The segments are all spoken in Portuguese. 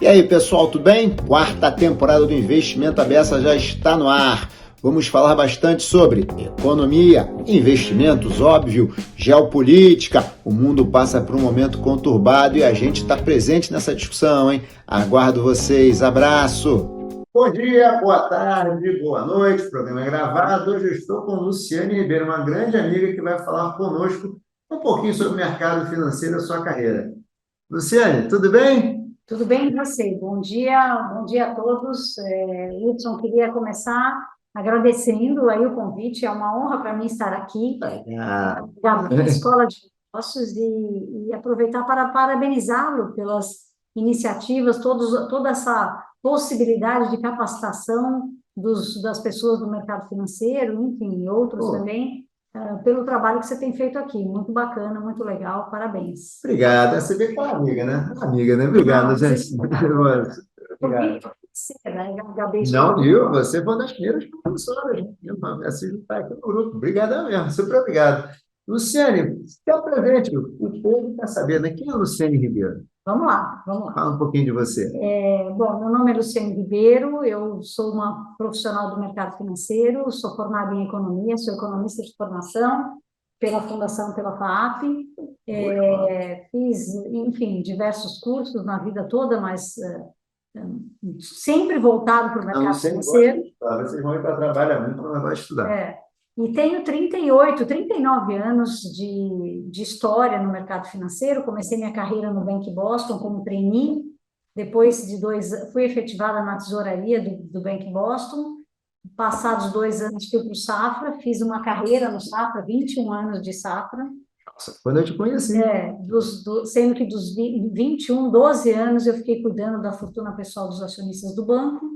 E aí, pessoal, tudo bem? Quarta temporada do Investimento à Beça já está no ar. Vamos falar bastante sobre economia, investimentos, óbvio, geopolítica. O mundo passa por um momento conturbado e a gente está presente nessa discussão, hein? Aguardo vocês. Abraço! Bom dia, boa tarde, boa noite. O programa é gravado. Hoje eu estou com Luciane Ribeiro, uma grande amiga que vai falar conosco um pouquinho sobre o mercado financeiro e a sua carreira. Luciane, tudo bem? Tudo bem com você? Bom dia a todos. Hudson, queria começar agradecendo aí o convite. É uma honra para mim estar aqui Ah, da Escola de Negócios e aproveitar para parabenizá-lo pelas iniciativas, toda essa possibilidade de capacitação das pessoas do mercado financeiro, enfim, e outros pô, também, pelo trabalho que você tem feito aqui. Muito bacana, muito legal, parabéns. obrigado. Você vê que é uma amiga, né? Uma amiga, né? Obrigado, Não, você gente. eu vi Obrigado. você, né? Acabei de Não, viu? Você foi uma das primeiras professoras, né? Se juntar aqui no grupo. Obrigadão mesmo, super obrigado. Luciane, se apresente, o povo está sabendo, né? Quem é a Luciane Ribeiro? Vamos lá, vamos lá. Fala um pouquinho de você. Bom, meu nome é Luciane Ribeiro, eu sou uma profissional do mercado financeiro, sou formada em economia, sou economista de formação pela Fundação, pela FAAP, fiz, enfim, diversos cursos na vida toda, mas sempre voltado para o A mercado Luciane gosta financeiro. de estudar. Vocês vão ir para trabalhar muito, mas ela vai estudar. É, e tenho 38, 39 anos de história no mercado financeiro. Comecei minha carreira no Bank Boston como trainee. Depois de fui efetivada na tesouraria do Bank Boston. Passados 2 anos, fui para o Safra, fiz uma carreira no Safra, 21 anos de Safra. Nossa, quando eu te conheci. Sendo que dos 21, 12 anos eu fiquei cuidando da fortuna pessoal dos acionistas do banco.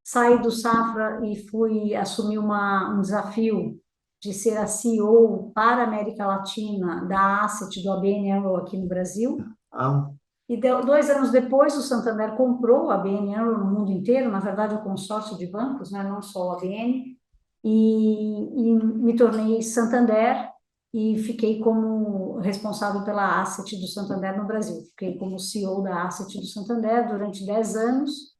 Saí do Safra e fui assumir um desafio de ser a CEO para a América Latina da Asset do ABN AMRO aqui no Brasil. Ah, E 2 anos depois, o Santander comprou a ABN AMRO no mundo inteiro, na verdade, o consórcio de bancos, né, não só o ABN, e me tornei Santander e fiquei como responsável pela Asset do Santander no Brasil. Fiquei como CEO da Asset do Santander durante 10 anos.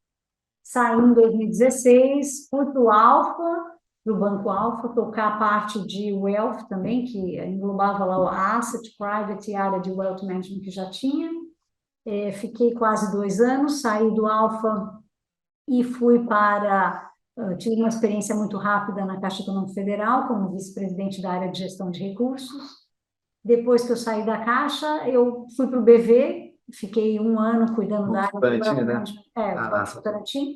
Saí em 2016, fui para o Alfa, para o Banco Alfa, tocar a parte de Wealth também, que englobava lá o Asset, Private e a área de Wealth Management que já tinha. Fiquei quase 2 anos, saí do Alfa e fui tive uma experiência muito rápida na Caixa Econômica Federal, como vice-presidente da área de gestão de recursos. Depois que eu saí da Caixa, eu fui para o BV, fiquei 1 ano cuidando da área de Wealth Votorantim, né? Management, Ah, Votorantim,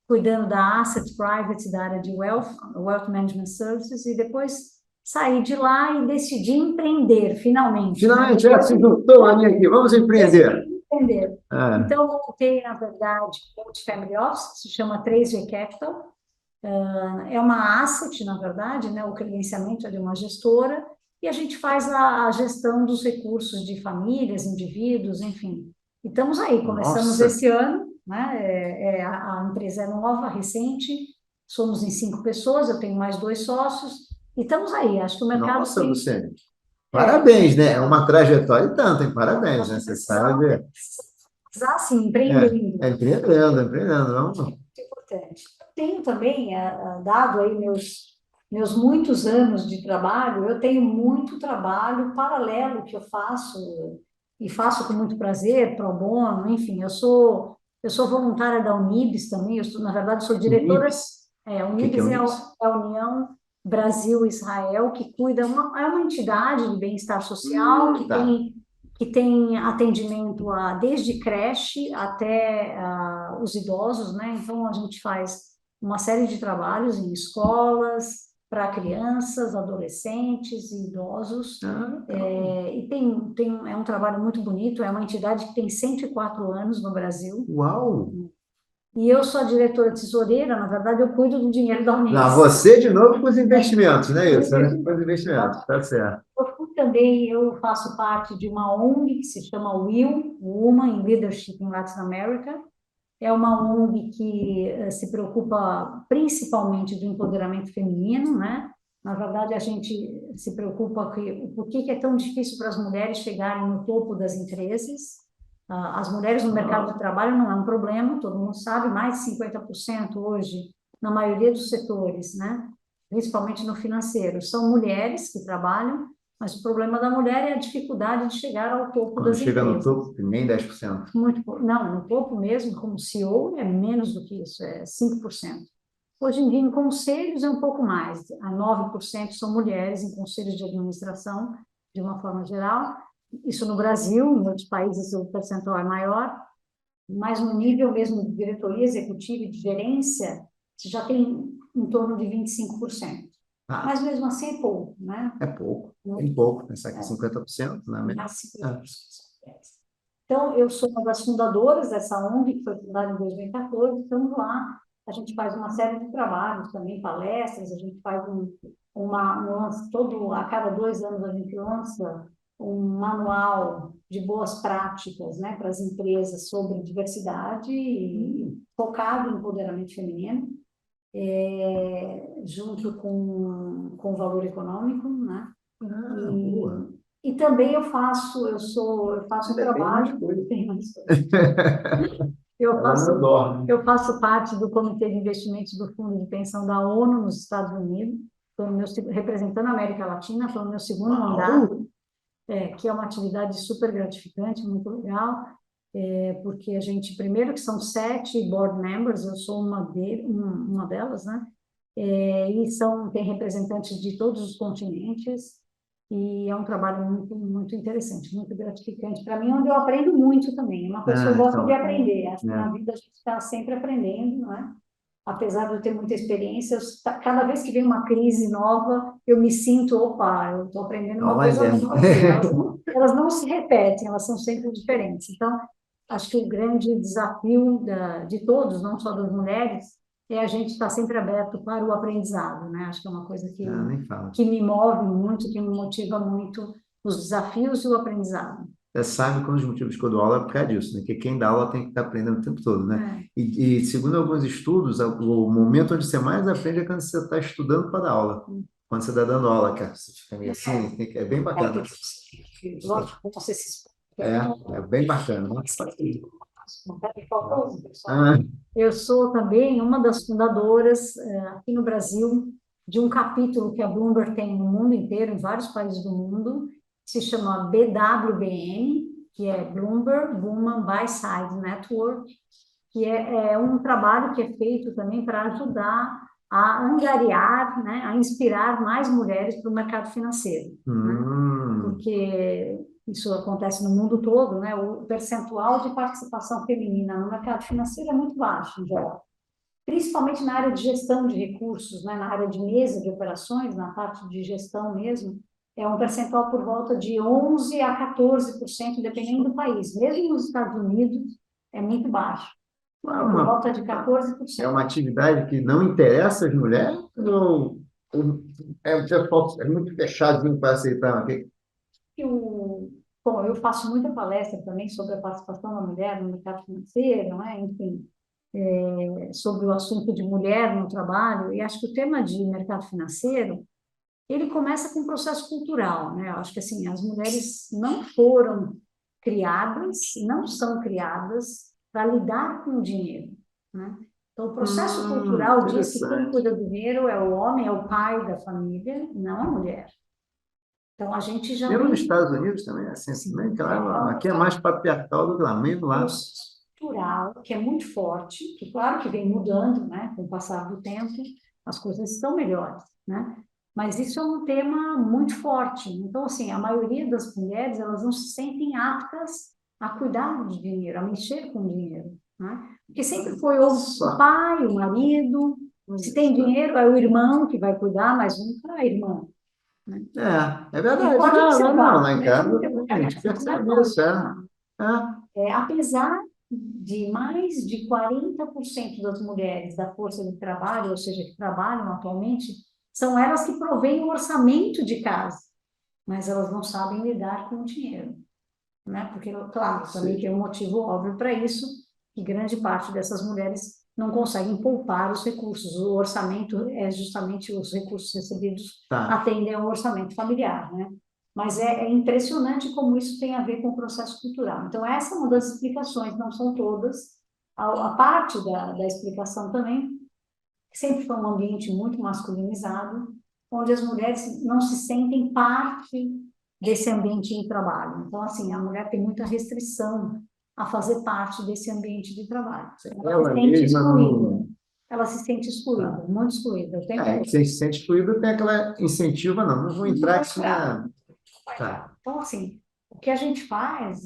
cuidando da Asset Private, da área de Wealth Management Services, e depois saí de lá e decidi empreender, finalmente, né? finalmente, Depois se juntou a minha aqui. Vamos empreender. decidi empreender. Ah, Então, eu montei, na verdade, um multifamily office, que se chama 3G Capital. É uma asset, na verdade, né? O credenciamento é de uma gestora, e a gente faz a gestão dos recursos de famílias, indivíduos, enfim. E estamos aí, começamos nossa, esse ano, né? A empresa é nova, recente, somos em 5 pessoas, eu tenho mais 2 sócios, e estamos aí, acho que o mercado nossa, tem... Luciane. É, Parabéns, né? É uma trajetória e tanto, hein? Parabéns, nós né? Você sabe. precisamos, assim, empreendendo. Empreendendo, empreendendo. Vamos. Muito importante. Tenho também, dado aí meus muitos anos de trabalho, eu tenho muito trabalho paralelo que eu faço, e faço com muito prazer, pro bono, enfim, eu sou voluntária da Unibis também, na verdade, sou diretora, Unibis. a O que é Unibis é Unibis? a União Brasil-Israel, que cuida, é uma entidade de bem-estar social, Tá. que tem atendimento desde creche até os idosos, né? Então, a gente faz uma série de trabalhos em escolas, para crianças, adolescentes e idosos. Ah, legal. É um trabalho muito bonito, é uma entidade que tem 104 anos no Brasil. Uau! E eu sou a diretora tesoureira, na verdade, eu cuido do dinheiro da Não, Unibis. você de novo com os investimentos, não é isso, né? Com os investimentos, tá certo. Eu faço parte de uma ONG que se chama WIL, Women in Leadership in Latin America. É uma ONG que se preocupa principalmente do empoderamento feminino, né? Na verdade, a gente se preocupa por que é tão difícil para as mulheres chegarem no topo das empresas. As mulheres no mercado de trabalho não é um problema, todo mundo sabe, mais de 50% hoje, na maioria dos setores, né? Principalmente no financeiro, são mulheres que trabalham, mas o problema da mulher é a dificuldade de chegar ao topo Quando das chega no empresas. topo, nem 10%. Não, no topo mesmo, como CEO, é menos do que isso, é 5%. Hoje em dia, em conselhos, é um pouco mais. A 9% são mulheres em conselhos de administração, de uma forma geral. Isso no Brasil, em outros países o percentual é maior, mas no nível mesmo de diretoria executiva e de gerência, você já tem em torno de 25%. Mas mesmo assim é pouco, né? É pouco, bem pouco. Pensar que 50%, né? Mais 50%. Então, eu sou uma das fundadoras dessa ONG, que foi fundada em 2014, estamos lá. A gente faz uma série de trabalhos também, palestras, a gente faz a cada 2 anos a gente lança um manual de boas práticas, né, para as empresas sobre diversidade e focado no empoderamento feminino, junto com o valor econômico, né? Boa. E também eu faço um trabalho. Tem mais coisa. Eu faço parte do Comitê de Investimentos do Fundo de Pensão da ONU nos Estados Unidos, representando a América Latina, estou no meu segundo mandato, que é uma atividade super gratificante, muito legal, porque a gente, primeiro que são 7 board members, eu sou uma delas, né? E tem representantes de todos os continentes, e é um trabalho muito, muito interessante, muito gratificante para mim, onde eu aprendo muito também. É uma coisa que eu gosto de aprender. Acho que na vida a gente está sempre aprendendo, não é? Apesar de eu ter muita experiência, cada vez que vem uma crise nova, eu me sinto, opa, eu estou aprendendo uma coisa nova. Elas não se repetem, elas são sempre diferentes. Então, acho que o grande desafio de todos, não só das mulheres, é a gente estar sempre aberto para o aprendizado, né? Acho que é uma coisa que me move muito, que me motiva muito, os desafios e o aprendizado. Você sabe que um dos motivos que eu dou aula é por causa disso, né? Que quem dá aula tem que estar aprendendo o tempo todo, né? E segundo alguns estudos, o momento onde você mais aprende é quando você está estudando para dar aula. Quando você está dando aula, cara, você fica meio assim, é bem bacana. Lógico, como você se é bem bacana. Eu sou também uma das fundadoras, aqui no Brasil, de um capítulo que a Bloomberg tem no mundo inteiro, em vários países do mundo, que se chama BWBN, que é Bloomberg Women Buy Side Network, que é um trabalho que é feito também para ajudar a angariar, né, a inspirar mais mulheres para o mercado financeiro. Né? Porque isso acontece no mundo todo, né? O percentual de participação feminina no mercado financeiro é muito baixo, em geral. Principalmente na área de gestão de recursos, né? Na área de mesa de operações, na parte de gestão mesmo, é um percentual por volta de 11% a 14%, dependendo do país. Mesmo nos Estados Unidos, é muito baixo. Por volta de 14%. É uma atividade que não interessa às mulheres? Ou é muito fechadinho para aceitar? Bom, eu faço muita palestra também sobre a participação da mulher no mercado financeiro, não é? Enfim, sobre o assunto de mulher no trabalho, e acho que o tema de mercado financeiro, ele começa com um processo cultural, né? Eu acho que, assim, as mulheres não foram criadas, não são criadas para lidar com o dinheiro, né? Então, o processo cultural diz que quem cuida do dinheiro é o homem, é o pai da família, não a mulher. Então, a gente já mesmo nos Estados Unidos também é assim, né? Claro, aqui é mais patriarcal do que lá, mesmo lá. Cultural, que é muito forte, que claro que vem mudando, né? Com o passar do tempo, as coisas estão melhores, né? Mas isso é um tema muito forte. Então, assim, a maioria das mulheres, elas não se sentem aptas a cuidar do dinheiro, a mexer com o dinheiro, né? Porque sempre foi o pai, o marido, se tem dinheiro, é o irmão que vai cuidar, mas nunca a irmã. É verdade. Pode observar, lá em casa, a gente percebe isso. Apesar de mais de 40% das mulheres da força de trabalho, ou seja, que trabalham atualmente, são elas que provêm o orçamento de casa, mas elas não sabem lidar com o dinheiro, né? Porque, claro, também tem um motivo óbvio para isso, que grande parte dessas mulheres não conseguem poupar os recursos. O orçamento é justamente os recursos recebidos atendem ao orçamento familiar, né? Mas é impressionante como isso tem a ver com o processo cultural. Então, essa é uma das explicações, não são todas. A parte da explicação também sempre foi um ambiente muito masculinizado, onde as mulheres não se sentem parte desse ambiente de trabalho. Então, assim, a mulher tem muita restrição a fazer parte desse ambiente de trabalho. Ela se sente excluída. Ela se sente excluída, muito excluída. Quem se sente excluída tem aquela incentiva, não vou entrar que isso não é... Tá. Então, assim, o que a gente faz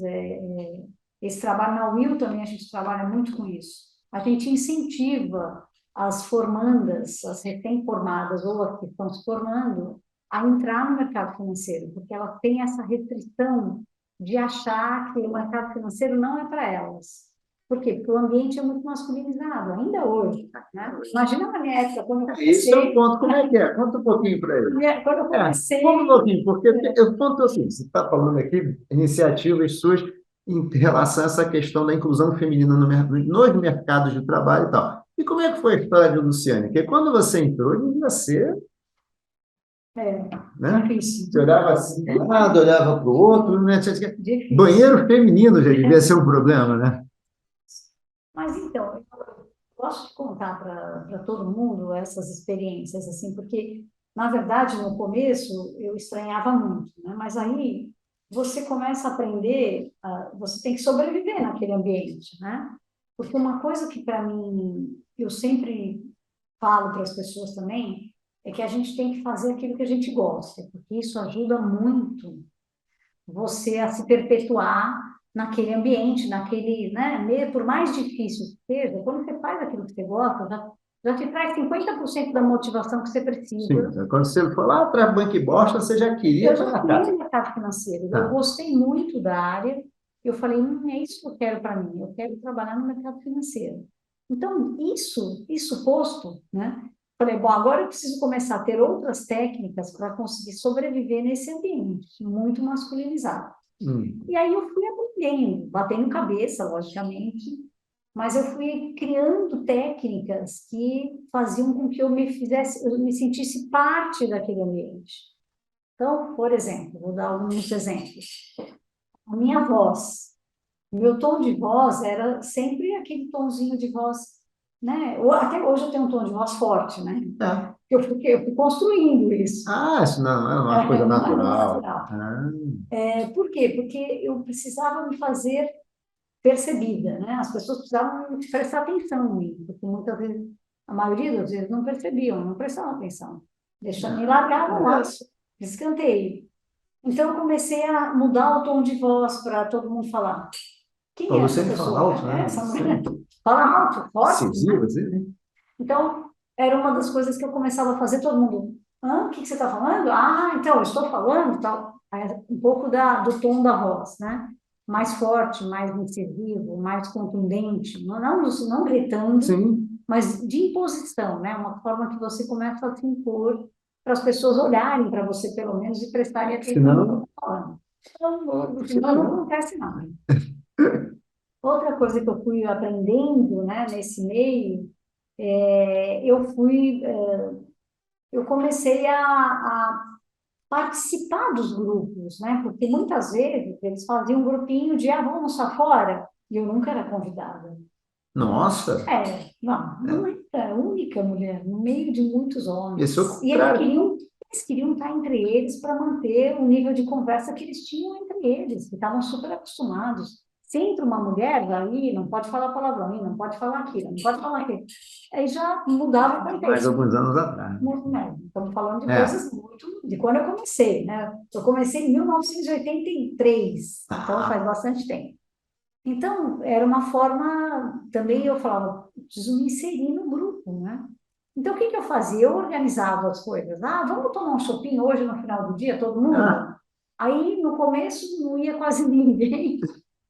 esse trabalho na UIL também a gente trabalha muito com isso. A gente incentiva as formandas, as recém-formadas ou as que estão se formando a entrar no mercado financeiro, porque ela tem essa restrição de achar que o mercado financeiro não é para elas. Por quê? Porque o ambiente é muito masculinizado, ainda hoje, né? Imagina na minha época, quando eu comecei... Esse é o ponto, como é que é? Conta um pouquinho para ele. Quando eu comecei... Conta um pouquinho, porque o ponto é assim, você está falando aqui, iniciativas suas em relação a essa questão da inclusão feminina nos mercados de trabalho e tal. E como é que foi a história de Luciane? Porque quando você entrou, devia ser... né? Difícil. Você olhava assim para um lado, olhava para o outro, né? Difícil. Banheiro feminino já devia ser um problema, né? Mas então, eu gosto de contar para todo mundo essas experiências, assim, porque, na verdade, no começo eu estranhava muito, né? Mas aí você começa a aprender, você tem que sobreviver naquele ambiente, né? Porque uma coisa que, para mim, eu sempre falo para as pessoas também, é que a gente tem que fazer aquilo que a gente gosta, porque isso ajuda muito você a se perpetuar naquele ambiente, naquele, né? Por mais difícil que seja, quando você faz aquilo que você gosta, já te traz 50% da motivação que você precisa. Sim, quando você for lá para Banco e Bosta, você já queria Eu estar já na fui casa. no mercado financeiro, eu Tá. gostei muito da área, eu falei, é isso que eu quero para mim, eu quero trabalhar no mercado financeiro. Então, isso posto, né? Falei, bom, agora eu preciso começar a ter outras técnicas para conseguir sobreviver nesse ambiente muito masculinizado. E aí eu fui aprendendo, batendo cabeça, logicamente, mas eu fui criando técnicas que faziam com que eu me sentisse parte daquele ambiente. Então, por exemplo, vou dar alguns exemplos. A minha voz, meu tom de voz era sempre aquele tomzinho de voz, né? Até hoje eu tenho um tom de voz forte, né? É. Eu fui construindo isso. Isso não é uma coisa Não é natural. natural. Por quê? Porque eu precisava me fazer percebida, né? As pessoas precisavam prestar atenção em mim, porque muitas vezes, a maioria das vezes não percebiam, não prestavam atenção. Me largavam lá, escanteio. Então, eu comecei a mudar o tom de voz para todo mundo falar. Quem é essa Você fala pessoa? alto, né? Essa mulher fala alto, forte. Incisivo, assim. Então, era uma das coisas que eu começava a fazer, todo mundo, o que você está falando? Então, eu estou falando, tal. Um pouco do tom da voz, né? Mais forte, mais incisivo, mais contundente, não gritando, Sim. mas de imposição, né? Uma forma que você começa a se impor para as pessoas olharem para você, pelo menos, e prestarem atenção no que eu estou falando. Senão não acontece nada. Outra coisa que eu fui aprendendo, né, nesse meio, eu comecei a participar dos grupos, né? Porque muitas vezes eles faziam um grupinho de, vamos almoçar fora, e eu nunca era convidada. Nossa! Não era a única mulher, no meio de muitos homens. Isso é o E contrário. eles queriam estar entre eles para manter o nível de conversa que eles tinham entre eles, que estavam super acostumados. Se entra uma mulher, aí não pode falar palavrão, aí não pode falar aquilo, não pode falar aquilo. Aí já mudava o contexto. Mais alguns anos atrás. Estamos falando de coisas muito... De quando eu comecei, né? Eu comecei em 1983, então faz bastante tempo. Então, era uma forma... Também eu falava, preciso me inserir no grupo, né? Então, o que eu fazia? Eu organizava as coisas. Vamos tomar um shopping hoje no final do dia, todo mundo? Aí, no começo, não ia quase ninguém,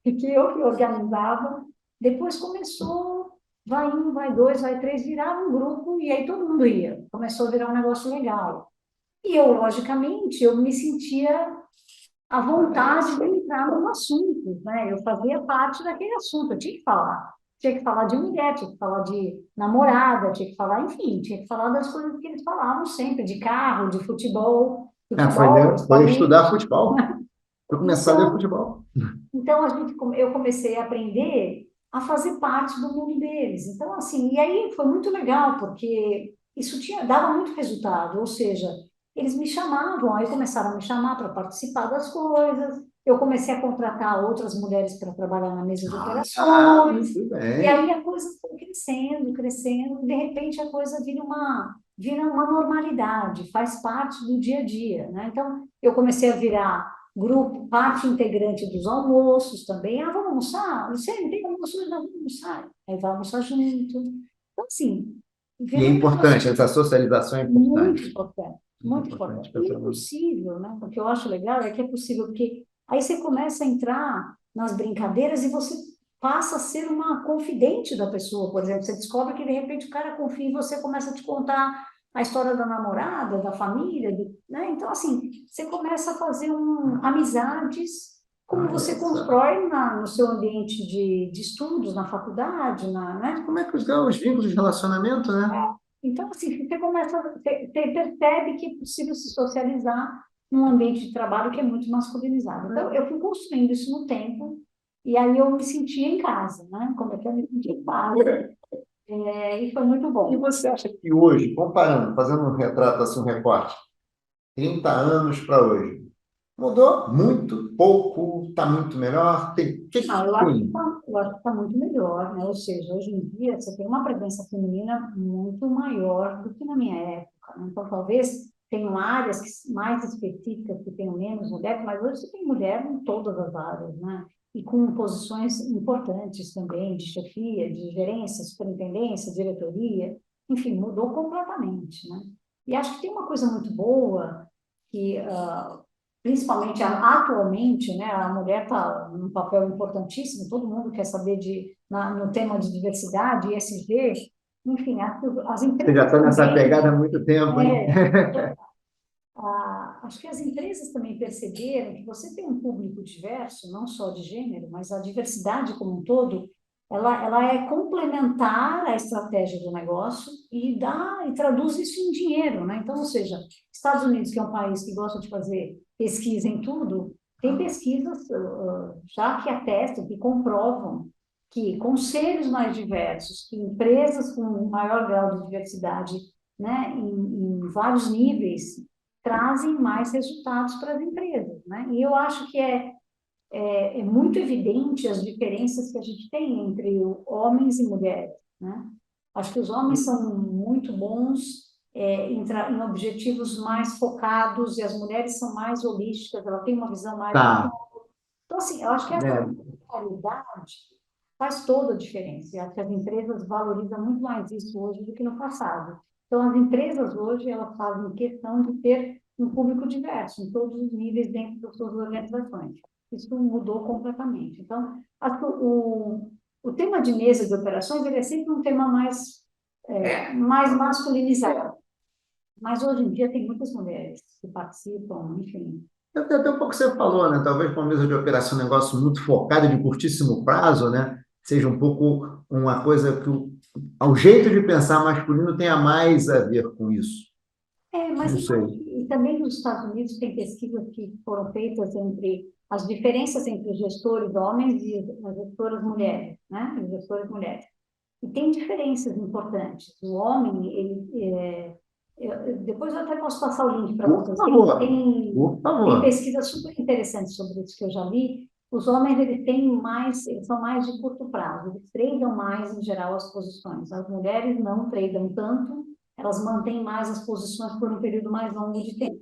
porque eu que organizava. Depois começou, vai um, vai dois, vai três, virava um grupo e aí todo mundo ia. Começou a virar um negócio legal. E eu, logicamente, eu me sentia à vontade de entrar no assunto, né? Eu fazia parte daquele assunto, eu tinha que falar. Tinha que falar de mulher, tinha que falar de namorada, tinha que falar, enfim, tinha que falar das coisas que eles falavam sempre, de carro, de futebol. futebol, Foi principalmente. estudar futebol. Foi começar a ler Então, futebol. então eu comecei a aprender a fazer parte do mundo deles. Então, assim, e aí foi muito legal, porque isso dava muito resultado, ou seja, eles me chamavam, aí começaram a me chamar para participar das coisas, eu comecei a contratar outras mulheres para trabalhar na mesa de operações, Muito e bem. aí a coisa foi crescendo, crescendo, e de repente a coisa vira uma normalidade, faz parte do dia a dia, né? Então, eu comecei a virar grupo, parte integrante dos almoços também. Ah, vamos almoçar? Luciane, tem almoço hoje? Não, vamos almoçar. Aí vai almoçar junto. Então, assim, E é virou um importante, negócio essa socialização é muito importante. importante, Muito muito importante importante. para E é todo mundo. possível, né? O que eu acho legal é que é possível, porque aí você começa a entrar nas brincadeiras e você passa a ser uma confidente da pessoa, por exemplo. Você descobre que, de repente, o cara confia em você, começa a te contar a história da namorada, da família, né? Então, assim, você começa a fazer amizades, como você Olha só. constrói no seu ambiente de estudos, na faculdade, né? Como é que os vínculos de relacionamento, né? Então, assim, você percebe que é possível se socializar num ambiente de trabalho que é muito masculinizado. Então, eu fui construindo isso no tempo, e aí eu me sentia em casa, né? Como é que eu me sentia em casa? E foi muito E bom. você acha que hoje, comparando, fazendo um retrato, assim, um recorte, 30 anos para hoje, mudou muito, pouco, está muito melhor? O que Ah, que tem? eu acho que tá muito melhor, né? Ou seja, hoje em dia você tem uma presença feminina muito maior do que na minha época, né? Então, talvez tenham áreas mais específicas que tenham menos mulheres, mas hoje você tem mulher em todas as áreas, né? E com posições importantes também, de chefia, de gerência, superintendência, diretoria, enfim, mudou completamente, né? E acho que tem uma coisa muito boa que principalmente atualmente, né, a mulher está num papel importantíssimo, todo mundo quer saber no tema de diversidade, ESG, enfim, as Você já empresas está nessa pegada há também, muito tempo, hein? é, acho que as empresas também perceberam que você tem um público diverso, não só de gênero, mas a diversidade como um todo, ela é complementar à estratégia do negócio e traduz isso em dinheiro, né? Então, ou seja, Estados Unidos, que é um país que gosta de fazer pesquisa em tudo, tem pesquisas já que atestam, que comprovam que conselhos mais diversos, que empresas com maior grau de diversidade, né, em vários níveis, trazem mais resultados para as empresas, né? E eu acho que é muito evidente as diferenças que a gente tem entre homens e mulheres, né? Acho que os homens são muito bons em objetivos mais focados e as mulheres são mais holísticas, ela tem uma visão mais do Tá. todo. Então, assim, eu acho que essa É, qualidade faz toda a diferença. Eu acho que as empresas valorizam muito mais isso hoje do que no passado. Então, as empresas hoje, elas fazem questão de ter um público diverso, em todos os níveis dentro das suas organizações. Isso mudou completamente. Então, acho que o tema de mesa de operações, ele é sempre um tema mais masculinizado. Mas hoje em dia tem muitas mulheres que participam, enfim. até um pouco que você falou, né? Talvez para uma mesa de operação um negócio muito focado de curtíssimo prazo, né? Seja um pouco uma coisa que ao jeito de pensar masculino tenha mais a ver com isso. Mas Não eu acho sei. que também nos Estados Unidos tem pesquisas que foram feitas entre as diferenças entre os gestores homens e as gestoras mulheres, né? Os gestores mulheres. E tem diferenças importantes. O homem, depois eu até posso passar o link para Por vocês. favor, por Tem favor. pesquisas super interessantes sobre isso que eu já li. Os homens, eles são mais de curto prazo, eles tradam mais, em geral, as posições. As mulheres não tradam tanto, elas mantêm mais as posições por um período mais longo de tempo.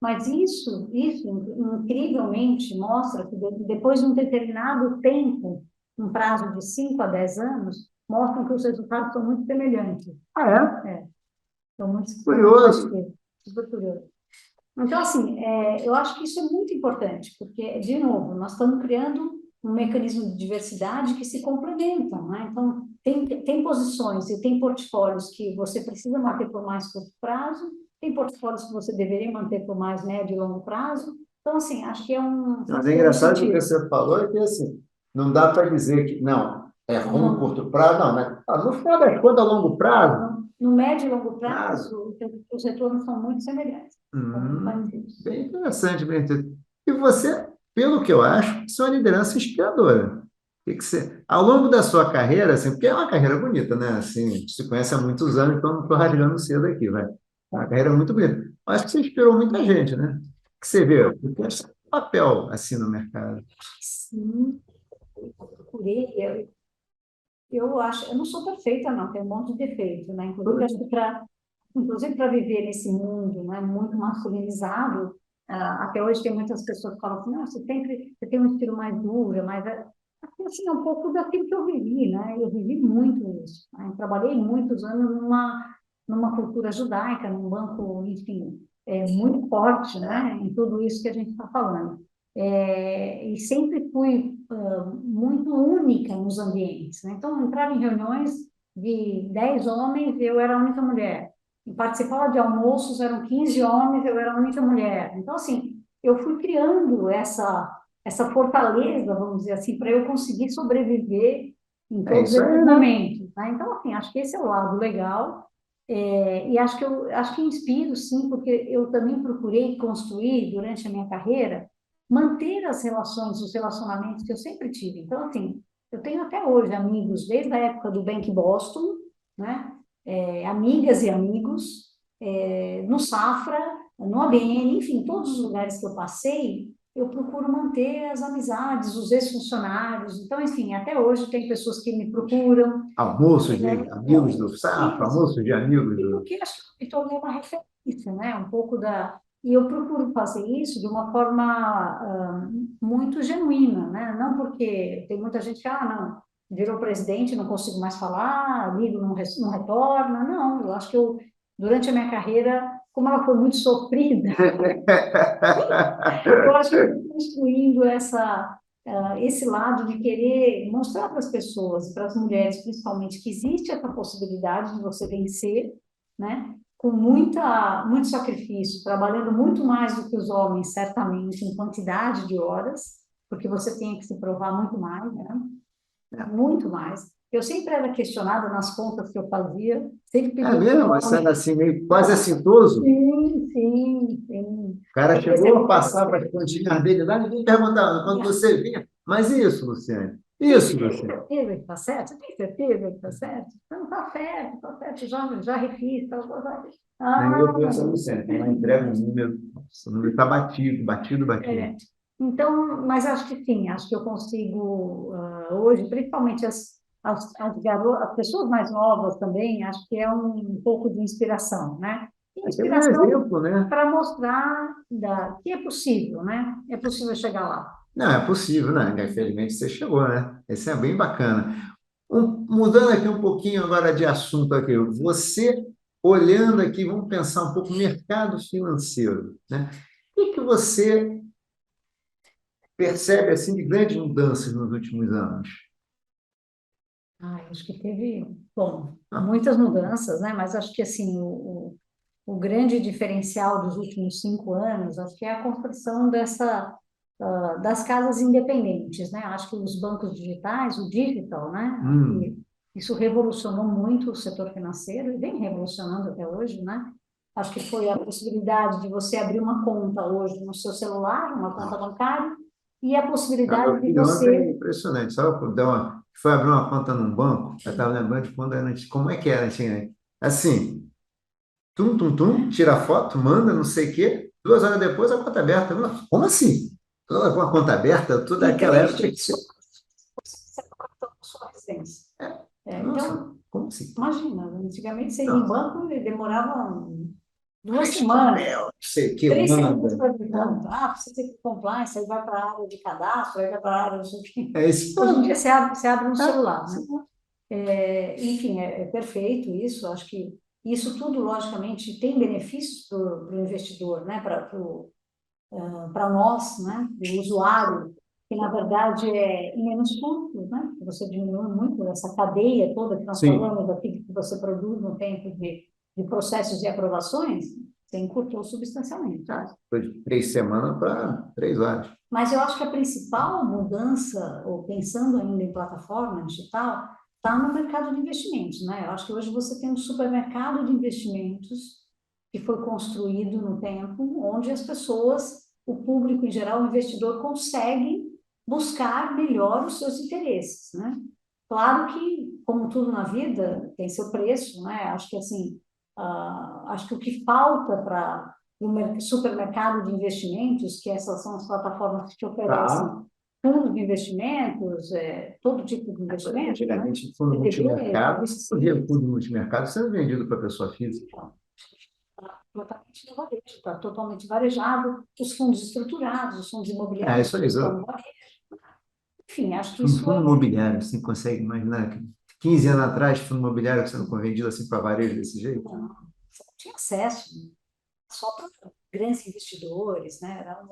Mas isso incrivelmente mostra que depois de um determinado tempo, um prazo de 5 a 10 anos, mostram que os resultados são muito semelhantes. Ah, é? São muito Curioso. parecidos. Super curioso. Então, assim, eu acho que isso é muito importante, porque, de novo, nós estamos criando um mecanismo de diversidade que se complementam, né? Então, tem posições e tem portfólios que você precisa manter por mais curto prazo, tem portfólios que você deveria manter por mais médio e longo prazo. Então, assim, acho que Mas faz é todo engraçado que o que sentido. você falou é que assim, não dá para dizer que não, é ruim Não, curto prazo, não, né? No final das contas, a longo prazo. no médio e longo prazo, os retornos são muito semelhantes. Bem interessante, bem interessante. E você, pelo que eu acho, você é uma liderança inspiradora. Ao longo da sua carreira, assim, porque é uma carreira bonita, né? Assim, a gente se conhece há muitos anos, então não estou rasgando cedo aqui, vai. É uma carreira muito bonita. Eu acho que você inspirou muita gente, né? Que você vê, porque é seu papel assim no mercado. Sim, procurei. Eu acho, eu não sou perfeita, não, tenho um monte de defeito, né? Inclusive para viver nesse mundo, né, muito masculinizado, até hoje tem muitas pessoas que falam assim, não, você tem um estilo mais duro, assim, é um pouco daquilo que eu vivi, né? Eu vivi muito isso, né? Eu trabalhei muitos anos numa cultura judaica, num banco, enfim, muito forte, né? Em tudo isso que a gente está falando. E sempre fui muito única nos ambientes, né? Então, eu entrava em reuniões de 10 homens, eu era a única mulher. E participava de almoços, eram 15 homens, eu era a única mulher. Então, assim, eu fui criando essa fortaleza, vamos dizer assim, para eu conseguir sobreviver em todos Isso esses aí, né? momentos, né? Então, assim, acho que esse é o lado legal. E acho que inspiro, sim, porque eu também procurei construir, durante a minha carreira, manter as relações, os relacionamentos que eu sempre tive. Então, assim, eu tenho até hoje amigos, desde a época do Bank Boston, né? Amigas e amigos, no Safra, no ABN, enfim, todos os lugares que eu passei, eu procuro manter as amizades, os ex-funcionários. Então, enfim, até hoje tem pessoas que me procuram. Almoço de amigos do Safra, Isso. almoço de amigos E do... porque acho que me tornei uma referência, né? Um pouco da... E eu procuro fazer isso de uma forma muito genuína, né? Não porque tem muita gente que, não, virou presidente, não consigo mais falar, ligo, não retorna. Não, eu acho que durante a minha carreira, como ela foi muito sofrida, eu acho que eu fui construindo esse lado de querer mostrar para as pessoas, para as mulheres principalmente, que existe essa possibilidade de você vencer, né? Com muito sacrifício, trabalhando muito mais do que os homens, certamente, em quantidade de horas, porque você tem que se provar muito mais, né? Muito mais. Eu sempre era questionada nas contas que eu fazia, sempre É pedia para mesmo? o Você era homem. assim, meio quase assintoso? Sim, sim, sim. O cara Porque chegou a você passar para as continhas dele lá, ninguém perguntava. Quando você vinha, mas isso, Luciane? Isso, tem Luciane? certeza que está certo? Você tem certeza que está certo? Não, está certo, já refiz, tá. Aí eu penso, Ah, Luciane, ela entrega um número, o número está batido, batido, batido. é. Então, mas acho que sim, acho que eu consigo, hoje, principalmente as pessoas mais novas também, acho que é um pouco de inspiração, né? E Tem um inspiração exemplo, né? para mostrar que é possível, né? É possível chegar lá. Não, é possível, né? Infelizmente você chegou, né? Esse é bem bacana. Mudando aqui um pouquinho agora de assunto aqui, você olhando aqui, vamos pensar um pouco no mercado financeiro, né? O que que você percebe assim de grandes mudanças nos últimos anos? Acho que teve, bom, Ah, muitas mudanças, né? Mas acho que assim o grande diferencial dos últimos 5 anos, acho que é a construção das casas independentes, né? Acho que os bancos digitais, o digital, né? Acho que isso revolucionou muito o setor financeiro e vem revolucionando até hoje, né? Acho que foi a possibilidade de você abrir uma conta hoje no seu celular, uma conta bancária, e a meu possibilidade de filho ontem é você... impressionante, sabe? Foi abrir uma conta num banco, eu estava lembrando de quando era, como é que era, assim, assim, tum, tum, tum, tira a foto, manda, não sei o quê, 2 horas depois a conta aberta. Como assim? Toda com a conta aberta, toda E aquela 3 época que dias você... você está cartão na sua residência. Nossa, Então, como assim? imagina, antigamente você ia em Não, banco e demorava 2 faz semanas, papel, não sei o que, 3 segundos manda. para abrir conta. Precisa ter compliance, aí vai para a área de cadastro, aí vai para a área, não sei o quê. É esse Hoje em dia ponto. você abre no celular, né? Enfim, é perfeito isso. Acho que isso tudo, logicamente, tem benefícios para o investidor, né? Para nós, né? O usuário, que na verdade é em menos custos, né? Você diminui muito essa cadeia toda que nós Sim, falamos, daquilo que você produz no tempo de processos e aprovações, você encurtou substancialmente. foi de 3 semanas para 3 horas. Mas eu acho que a principal mudança, ou pensando ainda em plataforma digital, está no mercado de investimentos, né? Eu acho que hoje você tem um supermercado de investimentos que foi construído no tempo, onde as pessoas, o público em geral, o investidor consegue buscar melhor os seus interesses, né? Claro que, como tudo na vida, tem seu preço, né? Acho que assim, acho que o que falta para o supermercado de investimentos, que essas são as plataformas que te oferecem Tá. fundos de investimentos, todo tipo de investimento, Antigamente, né? fundo CDB, multimercado, talvez havia fundo multimercado sendo vendido para pessoa física. está completamente no varejo, está totalmente varejado, os fundos estruturados, os fundos É, imobiliários isso aí. estão no varejo. Enfim, acho que Um isso fundo imobiliário, você consegue imaginar que 15 anos atrás, fundo imobiliário sendo vendido assim para varejo desse jeito? você não tinha acesso, né? Só para grandes investidores, né? Era um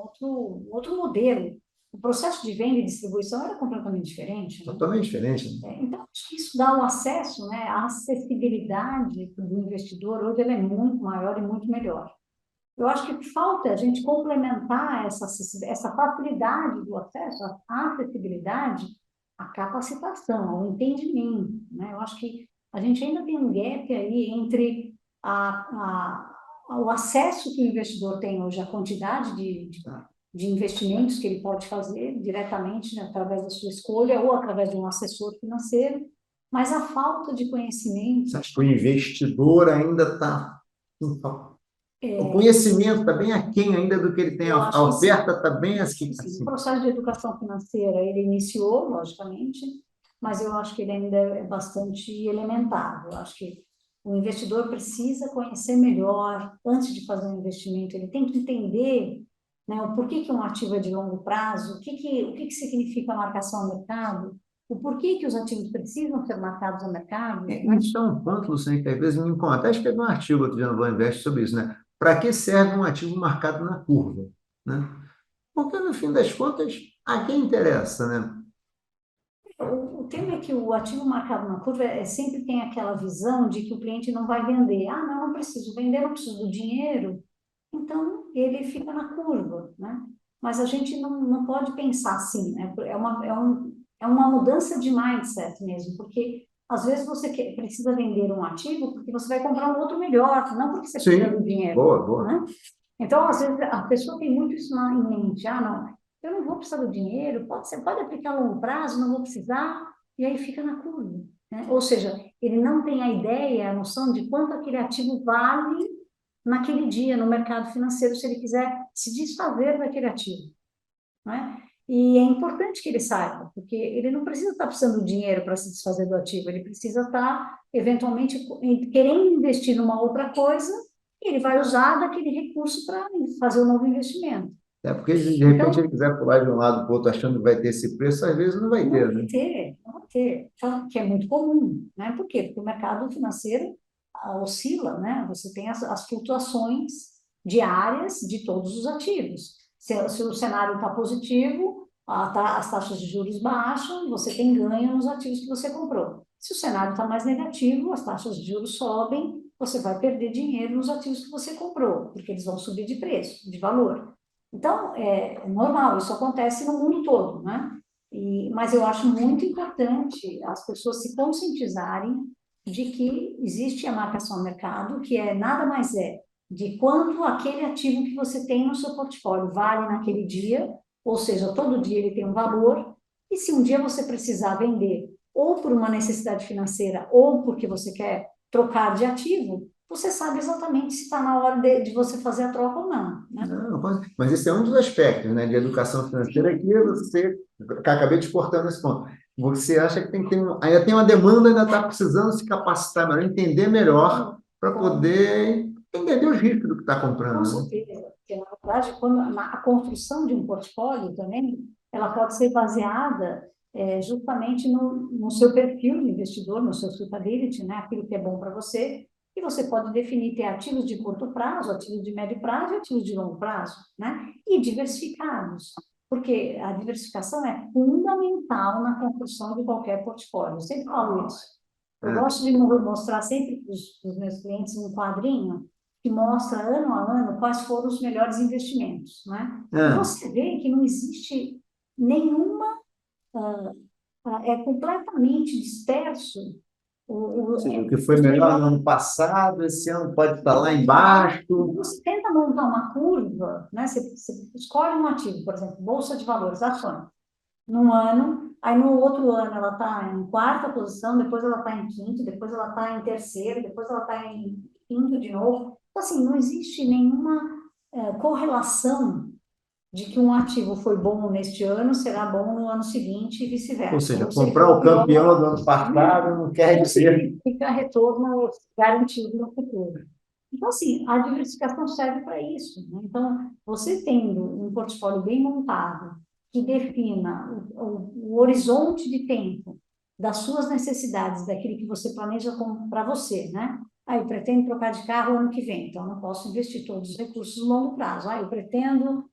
outro modelo. O processo de venda e distribuição era completamente diferente, né? Totalmente diferente, né? Então, acho que isso dá o acesso, né? A acessibilidade do investidor hoje ela é muito maior e muito melhor. Eu acho que falta a gente complementar essa facilidade do acesso, a acessibilidade, a capacitação, o entendimento, né? Eu acho que a gente ainda tem um gap aí entre o acesso que o investidor tem hoje, a quantidade de investimentos que ele pode fazer diretamente, né, através da sua escolha ou através de um assessor financeiro, mas a falta de conhecimento. Você acha que o investidor ainda está. O conhecimento está bem aquém ainda do que ele tem. Eu A acho que sim. oferta está bem assim. Sim, o processo de educação financeira, ele iniciou, logicamente, mas eu acho que ele ainda é bastante elementar. Eu acho que o investidor precisa conhecer melhor antes de fazer um investimento. Ele tem que entender, né, o porquê que um ativo é de longo prazo, o que significa a marcação ao mercado, o porquê que os ativos precisam ser marcados ao mercado, né? Isso é um ponto, Luciano, que às vezes me incomoda. Até escrevi um artigo outro dia no Boa Invest sobre isso, né? Para que serve um ativo marcado na curva, né? Porque, no fim das contas, a quem interessa, né? O tema é que o ativo marcado na curva sempre tem aquela visão de que o cliente não vai vender. Ah, não, não preciso vender, não preciso do dinheiro. Então, ele fica na curva, né? Mas a gente não pode pensar assim, né? É uma mudança de mindset mesmo, porque às vezes você precisa vender um ativo porque você vai comprar um outro melhor, não porque você precisa do Sim, dinheiro, boa, boa. né? Então, às vezes, a pessoa tem muito isso em mente. Ah, não, eu não vou precisar do dinheiro, você pode aplicar a longo prazo, não vou precisar, e aí fica na curva, né? Ou seja, ele não tem a ideia, a noção de quanto aquele ativo vale naquele dia no mercado financeiro, se ele quiser se desfazer daquele ativo, né? E é importante que ele saiba, porque ele não precisa estar precisando de dinheiro para se desfazer do ativo, ele precisa estar, eventualmente, querendo investir numa outra coisa, e ele vai usar daquele recurso para fazer um novo investimento. É porque, de repente, Então, ele quiser pular de um lado para o outro achando que vai ter esse preço, às vezes não vai não ter, vai né? ter, não vai ter, então, que é muito comum, né? Por quê? Porque o mercado financeiro oscila, né? Você tem as flutuações diárias de todos os ativos. Se o cenário está positivo, as taxas de juros baixam, você tem ganho nos ativos que você comprou. Se o cenário está mais negativo, as taxas de juros sobem, você vai perder dinheiro nos ativos que você comprou, porque eles vão subir de preço, de valor. Então, é normal, isso acontece no mundo todo, né? Mas eu acho muito importante as pessoas se conscientizarem de que existe a marcação ao mercado, que é nada mais de quanto aquele ativo que você tem no seu portfólio vale naquele dia, ou seja, todo dia ele tem um valor, e se um dia você precisar vender, ou por uma necessidade financeira, ou porque você quer trocar de ativo, você sabe exatamente se está na hora de você fazer a troca ou não, né? Não, mas esse é um dos aspectos, né, de educação financeira que você, que acabei te cortando esse ponto. Você acha que tem que ter ainda tem uma demanda, ainda está precisando se capacitar melhor, entender melhor para poder entender os riscos do que está Com comprando, né? certeza, porque na verdade, a construção de um portfólio também, ela pode ser baseada justamente no seu perfil de investidor, no seu suitability, né? Aquilo que é bom para você, e você pode definir ter ativos de curto prazo, ativos de médio prazo e ativos de longo prazo, né? E diversificados, porque a diversificação é fundamental na construção de qualquer portfólio. Eu sempre falo isso. Eu É, gosto de mostrar sempre para os meus clientes um quadrinho que mostra ano a ano quais foram os melhores investimentos, né? E é, você vê que não existe nenhuma é completamente disperso. Ou seja, o que foi melhor no ano passado, esse ano pode estar lá embaixo. Você tenta montar uma curva, né? Você escolhe um ativo, por exemplo, bolsa de valores, ações, num ano, aí no outro ano ela está em quarta posição, depois ela está em quinto, depois ela está em terceiro, depois ela está em quinto de novo. Então, assim, não existe nenhuma correlação de que um ativo foi bom neste ano, será bom no ano seguinte e vice-versa. Ou seja, Ou se ele comprar for o pior, campeão do ano passado não quer não dizer. significa retorno garantido no futuro. Então, assim, a diversificação serve para isso, né? Então, você tendo um portfólio bem montado, que defina o horizonte de tempo das suas necessidades, daquilo que você planeja para você, né? Ah, eu pretendo trocar de carro ano que vem, então eu não posso investir todos os recursos no longo prazo. Ah, eu pretendo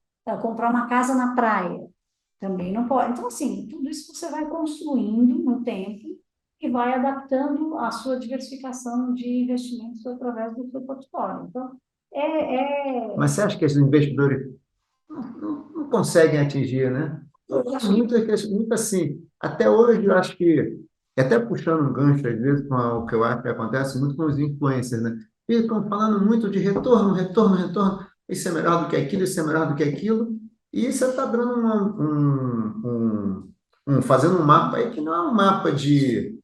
comprar uma casa na praia, também não pode. Então, assim, tudo isso você vai construindo no tempo e vai adaptando a sua diversificação de investimentos através do seu portfólio. Então, Mas você acha que esses investidores não conseguem atingir, né? eu acho que Muito assim. Até hoje, eu acho que, e até puxando um gancho, às vezes, com o que eu acho que acontece muito com os influencers, né? Ficam falando muito de retorno, retorno, retorno. Isso é melhor do que aquilo, isso é melhor do que aquilo. E você está dando fazendo um mapa aí que não é um mapa de.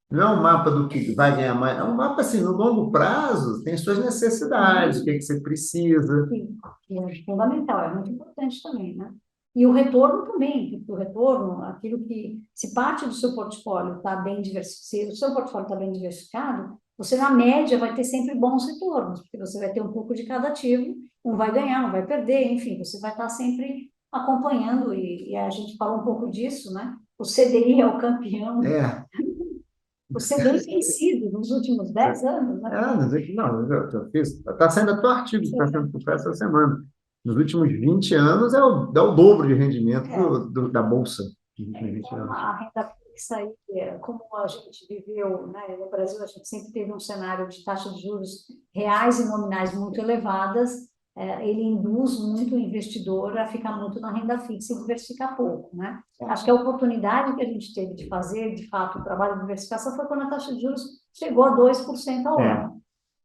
Não é um mapa do que vai ganhar mais, é um mapa assim, no longo prazo, tem suas necessidades, o que é que você precisa. sim, que é fundamental, é muito importante também, né? E o retorno também, porque o retorno, aquilo que, se parte do seu portfólio está bem diversificado, se o seu portfólio está bem diversificado, você, na média, vai ter sempre bons retornos, porque você vai ter um pouco de cada ativo, um vai ganhar, um vai perder, enfim, você vai estar sempre acompanhando, e a gente fala um pouco disso, né? O CDI é o campeão, É, o CDI tem sido nos últimos 10 anos, né? não, eu fiz. Está saindo até o artigo que está sendo publicado essa semana. Nos últimos 20 anos dá o dobro de rendimento É. da Bolsa. Nos últimos 20 Então, anos. a renda fixa, aí, como a gente viveu, né, no Brasil, a gente sempre teve um cenário de taxas de juros reais e nominais muito elevadas, ele induz muito o investidor a ficar muito na renda fixa e diversificar pouco, né? Acho que a oportunidade que a gente teve de fazer, de fato, o trabalho de diversificação foi quando a taxa de juros chegou a 2% ao É. ano.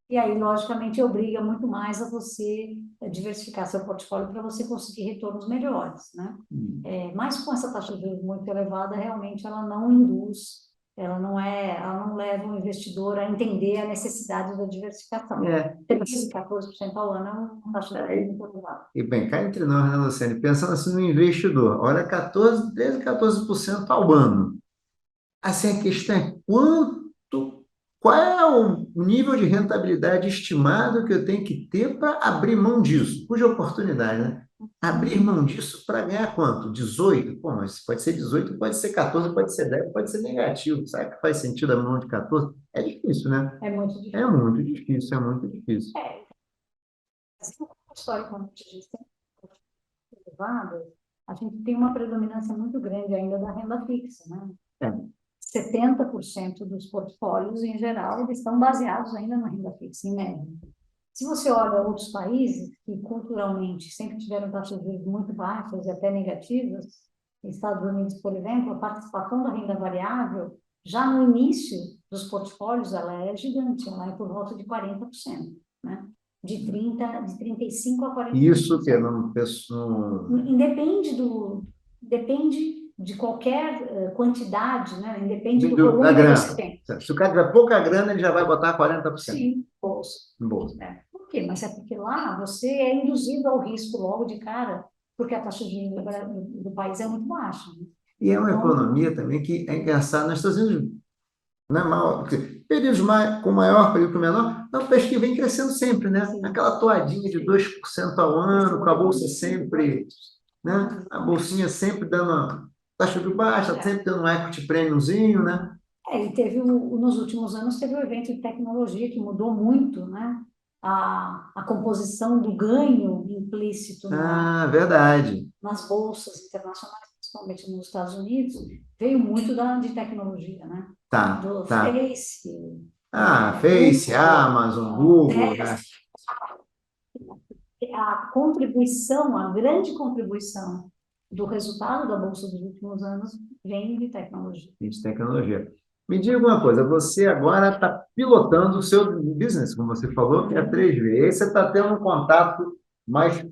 E aí, logicamente, obriga muito mais a você diversificar seu portfólio para você conseguir retornos melhores, né? Mas com essa taxa de juros muito elevada, realmente ela não induz, ela não leva o investidor a entender a necessidade da diversificação. É. 13, 14% ao ano é uma taxa de juros muito elevada. E bem, cá entre nós, né, Luciane? Pensando assim no investidor, olha, 13, 14% ao ano. Assim, a questão é qual é o nível de rentabilidade estimado que eu tenho que ter para abrir mão disso? Cuja oportunidade, né? Abrir mão disso para ganhar quanto? 18? Pô, mas pode ser 18, pode ser 14, pode ser 10, pode ser negativo. Será que faz sentido abrir mão de 14? É difícil, né? É muito É difícil. muito difícil, é muito difícil. Assim, a história, quando a gente tem elevada, a gente tem uma predominância muito grande ainda da renda fixa, né? É. 70% dos portfólios, em geral, eles estão baseados ainda na renda fixa, em média. Se você olha outros países que culturalmente sempre tiveram taxas de juros muito baixas e até negativas, Estados Unidos, por exemplo, a participação da renda variável, já no início dos portfólios, ela é gigante, ela é por volta de 40%, né? De 35% a 40%. Isso que é não pessoa. Depende de qualquer quantidade, né? Independe do Da volume que você grana. tem. Se o cara tiver pouca grana, ele já vai botar 40% Sim, bolsa. no bolso. Por quê? Mas é porque lá você é induzido ao risco logo de cara, porque a taxa de juros do país é muito baixa, né? E é uma Então, economia também que é engraçada. Nós estamos indo, né, períodos com maior, período com menor, é um país que vem crescendo sempre, né? sim, Aquela toadinha de 2% ao ano, com a bolsa sempre, né? A bolsinha sempre dando uma taxa de baixa, sempre dando um equity premiumzinho, né? e teve nos últimos anos teve o evento de tecnologia que mudou muito, né? A composição do ganho implícito Ah, verdade. nas bolsas internacionais, principalmente nos Estados Unidos, veio muito de tecnologia, né? Tá, Do tá. Face, Ah, Face, Google, Amazon, Google, né? Tesla, a contribuição, a grande contribuição do resultado da Bolsa dos últimos anos vem de tecnologia. De tecnologia. Me diga uma coisa, você agora está pilotando o seu business, como você falou, que é a 3V. E aí você está tendo um contato mais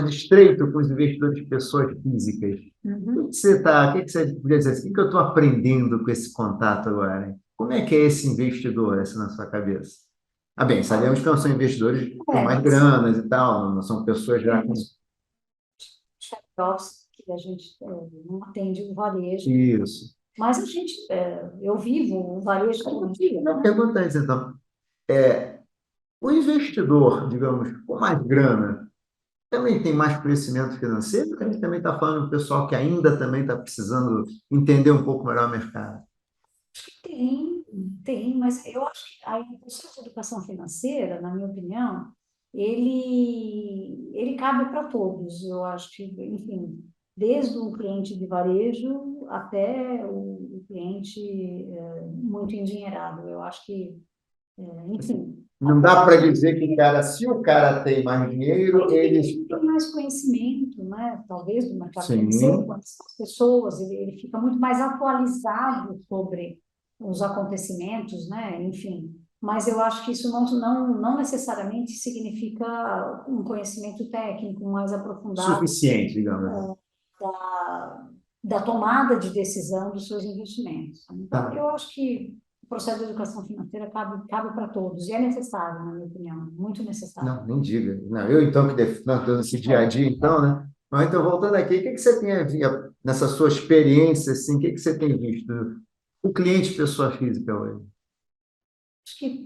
estreito com os investidores, pessoas físicas. O que você está, o que você podia dizer assim, o que eu estou aprendendo com esse contato agora? Hein? Como é que é esse investidor, assim, na sua cabeça? Ah, bem, sabemos que não são investidores com mais granas e tal, não são pessoas já com... Check-offs que a gente não atende o varejo, Isso. mas eu vivo o varejo todo dia, Não, né? pergunta antes, então. O investidor, digamos, com mais grana, também tem mais conhecimento financeiro? A gente também está falando do pessoal que ainda também está precisando entender um pouco melhor o mercado. Tem, tem, mas eu acho que o processo de educação financeira, na minha opinião, ele cabe para todos. Eu acho que, enfim, desde o cliente de varejo até o cliente muito endinheirado. Eu acho que, enfim, Não dá para dizer que se o cara tem mais dinheiro, ele tem mais conhecimento, né? Talvez do mercado Sim. financeiro, quanto as pessoas, ele fica muito mais atualizado sobre os acontecimentos, né? Enfim, mas eu acho que isso não necessariamente significa um conhecimento técnico mais aprofundado Suficiente, digamos. da, da tomada de decisão dos seus investimentos. Então, Tá. eu acho que o processo de educação financeira cabe para todos, e é necessário, na minha opinião, muito necessário. Não, nem diga. Não, eu então que estou nesse dia a dia, então, né? Mas então, voltando aqui, o que você tem nessa sua experiência, assim, o que você tem visto? O cliente pessoa física hoje. Acho que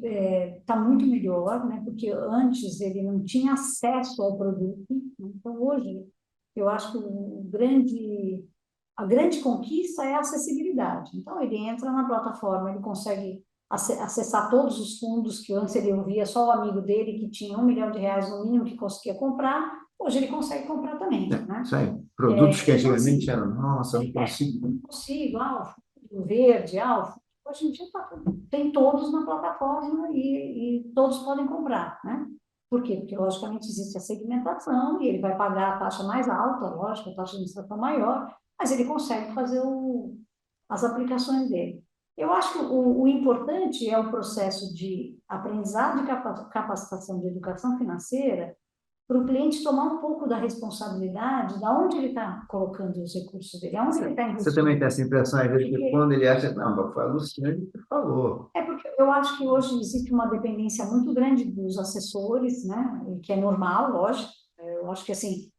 está muito melhor, né? Porque antes ele não tinha acesso ao produto, né? Então hoje eu acho que a grande conquista é a acessibilidade. Então ele entra na plataforma, ele consegue acessar todos os fundos que antes ele ouvia só o amigo dele que tinha R$ 1 milhão no mínimo que conseguia comprar, hoje ele consegue comprar também, né? Isso aí. Produtos que Então, assim, antigamente eram, nossa, eu não consigo. não consigo, o fundo verde, hoje em dia tem todos na plataforma e todos podem comprar, né? Por quê? Porque, logicamente, existe a segmentação e ele vai pagar a taxa mais alta, lógico, a taxa de administração maior, mas ele consegue fazer as aplicações dele. Eu acho que o importante é o processo de aprendizado e capacitação de educação financeira para o cliente tomar um pouco da responsabilidade de onde ele está colocando os recursos dele, aonde ele está Você investindo. também tem essa impressão, às vezes, que quando ele acha, não, mas foi a Luciane que falou. É porque eu acho que hoje existe uma dependência muito grande dos assessores, né? Que é normal, lógico. Eu acho que, assim,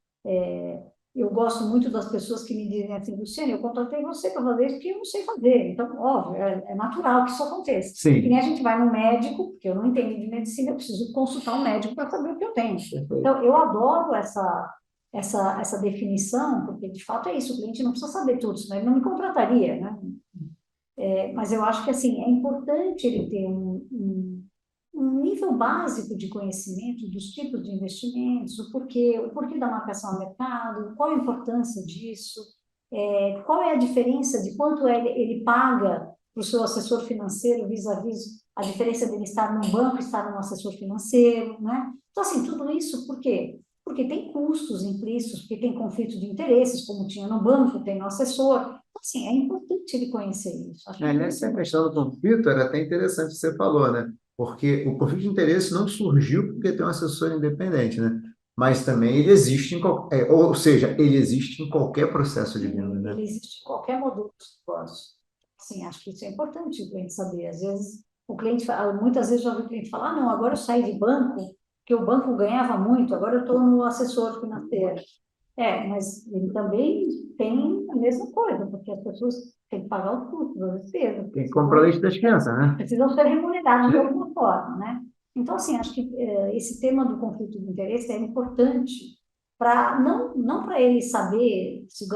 eu gosto muito das pessoas que me dizem assim, Luciane, eu contratei você para fazer isso porque eu não sei fazer. Então, óbvio, é natural que isso aconteça. Sim. Que nem a gente vai no médico, porque eu não entendo de medicina, eu preciso consultar um médico para saber o que eu tenho. Então, eu adoro essa definição, porque de fato é isso, o cliente não precisa saber tudo, senão ele não me contrataria, né? Mas eu acho que assim é importante ele ter um nível básico de conhecimento dos tipos de investimentos, o porquê da marcação ao mercado, qual a importância disso, qual é a diferença de quanto ele paga para o seu assessor financeiro vis-à-vis a diferença dele estar num banco e estar num assessor financeiro, né? Então, assim, tudo isso por quê? Porque tem custos implícitos, porque tem conflito de interesses, como tinha no banco, tem no assessor. Então, assim, é importante ele conhecer isso. Acho que Essa questão do conflito era até interessante que você falou, né? Porque o conflito de interesse não surgiu porque tem um assessor independente, né? Mas também ele existe ou seja, ele existe em qualquer processo de venda, né? ele existe em qualquer modelo de negócio. Sim, acho que isso é importante o cliente saber. Às vezes, muitas vezes já ouvi o cliente falar, não, agora eu saí de banco, porque o banco ganhava muito, agora eu estou no assessor financeiro. Mas ele também tem a mesma coisa, porque as pessoas têm que pagar os custos, as despesas. Tem que comprar leite das crianças, né? Precisam ser remunerados de alguma forma, né? Então, assim, acho que esse tema do conflito de interesse é importante para não para ele saber se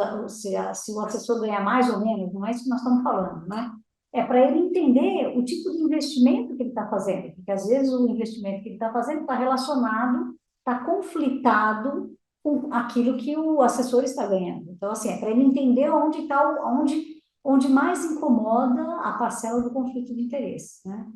o assessor ganha mais ou menos, não é isso que nós estamos falando, né? É para ele entender o tipo de investimento que ele está fazendo, porque às vezes o investimento que ele está fazendo está relacionado, está conflitado com aquilo que o assessor está ganhando. Então, assim, é para ele entender onde mais incomoda a parcela do conflito de interesse, né?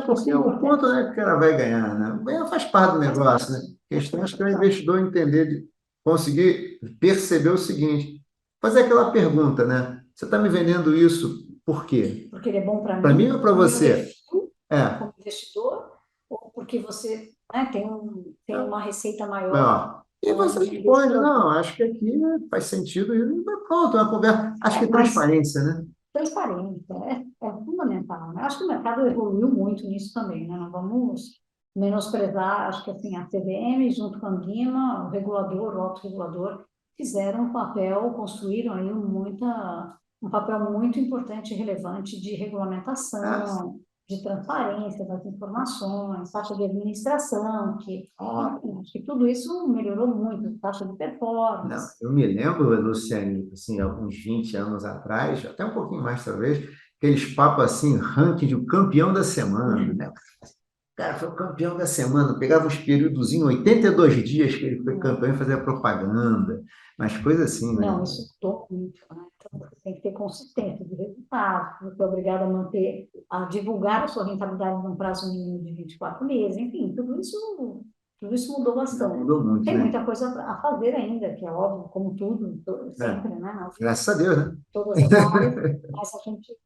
Porque o ponto não é que o cara vai ganhar, né? Ganhar faz parte do negócio, né? A questão acho que é o investidor entender, conseguir perceber o seguinte, fazer aquela pergunta, né? Você está me vendendo isso por quê? Porque ele é bom para Para mim, mim ou para para o meu você? perfil É, como investidor, ou porque você, né, tem uma receita maior ó. E na hora você de vender esse responde, não, produto. acho que aqui faz sentido, e pronto, é uma conversa. Acho que Mas transparência, né? transparência é fundamental, né? Acho que o mercado evoluiu muito nisso também, né? Não vamos menosprezar, acho que assim, a CVM, junto com a Anvima, o regulador, o autorregulador, fizeram um papel, construíram aí um papel muito importante e relevante de Ah, regulamentação, de transparência das informações, taxa de administração, que, ó, enfim, acho que tudo isso melhorou muito, taxa de não, performance. eu me lembro, Luciane, assim, alguns 20 anos atrás, até um pouquinho mais talvez, aqueles papos assim, ranking de o campeão da semana, né? O cara foi o campeão da semana, pegava uns períodos em 82 dias que ele foi campeão e fazia propaganda, mas coisas assim, né? Não, isso mudou muito, né? Então, você tem que ter consistência de resultado, você é obrigado a manter, a divulgar a sua rentabilidade num prazo mínimo de 24 meses, enfim, tudo isso mudou Não, bastante. mudou muito, Tem né? muita coisa a fazer ainda, que é óbvio, como tudo, É, sempre, né? Na vida, graças a Deus, né? todas as áreas, mas a gente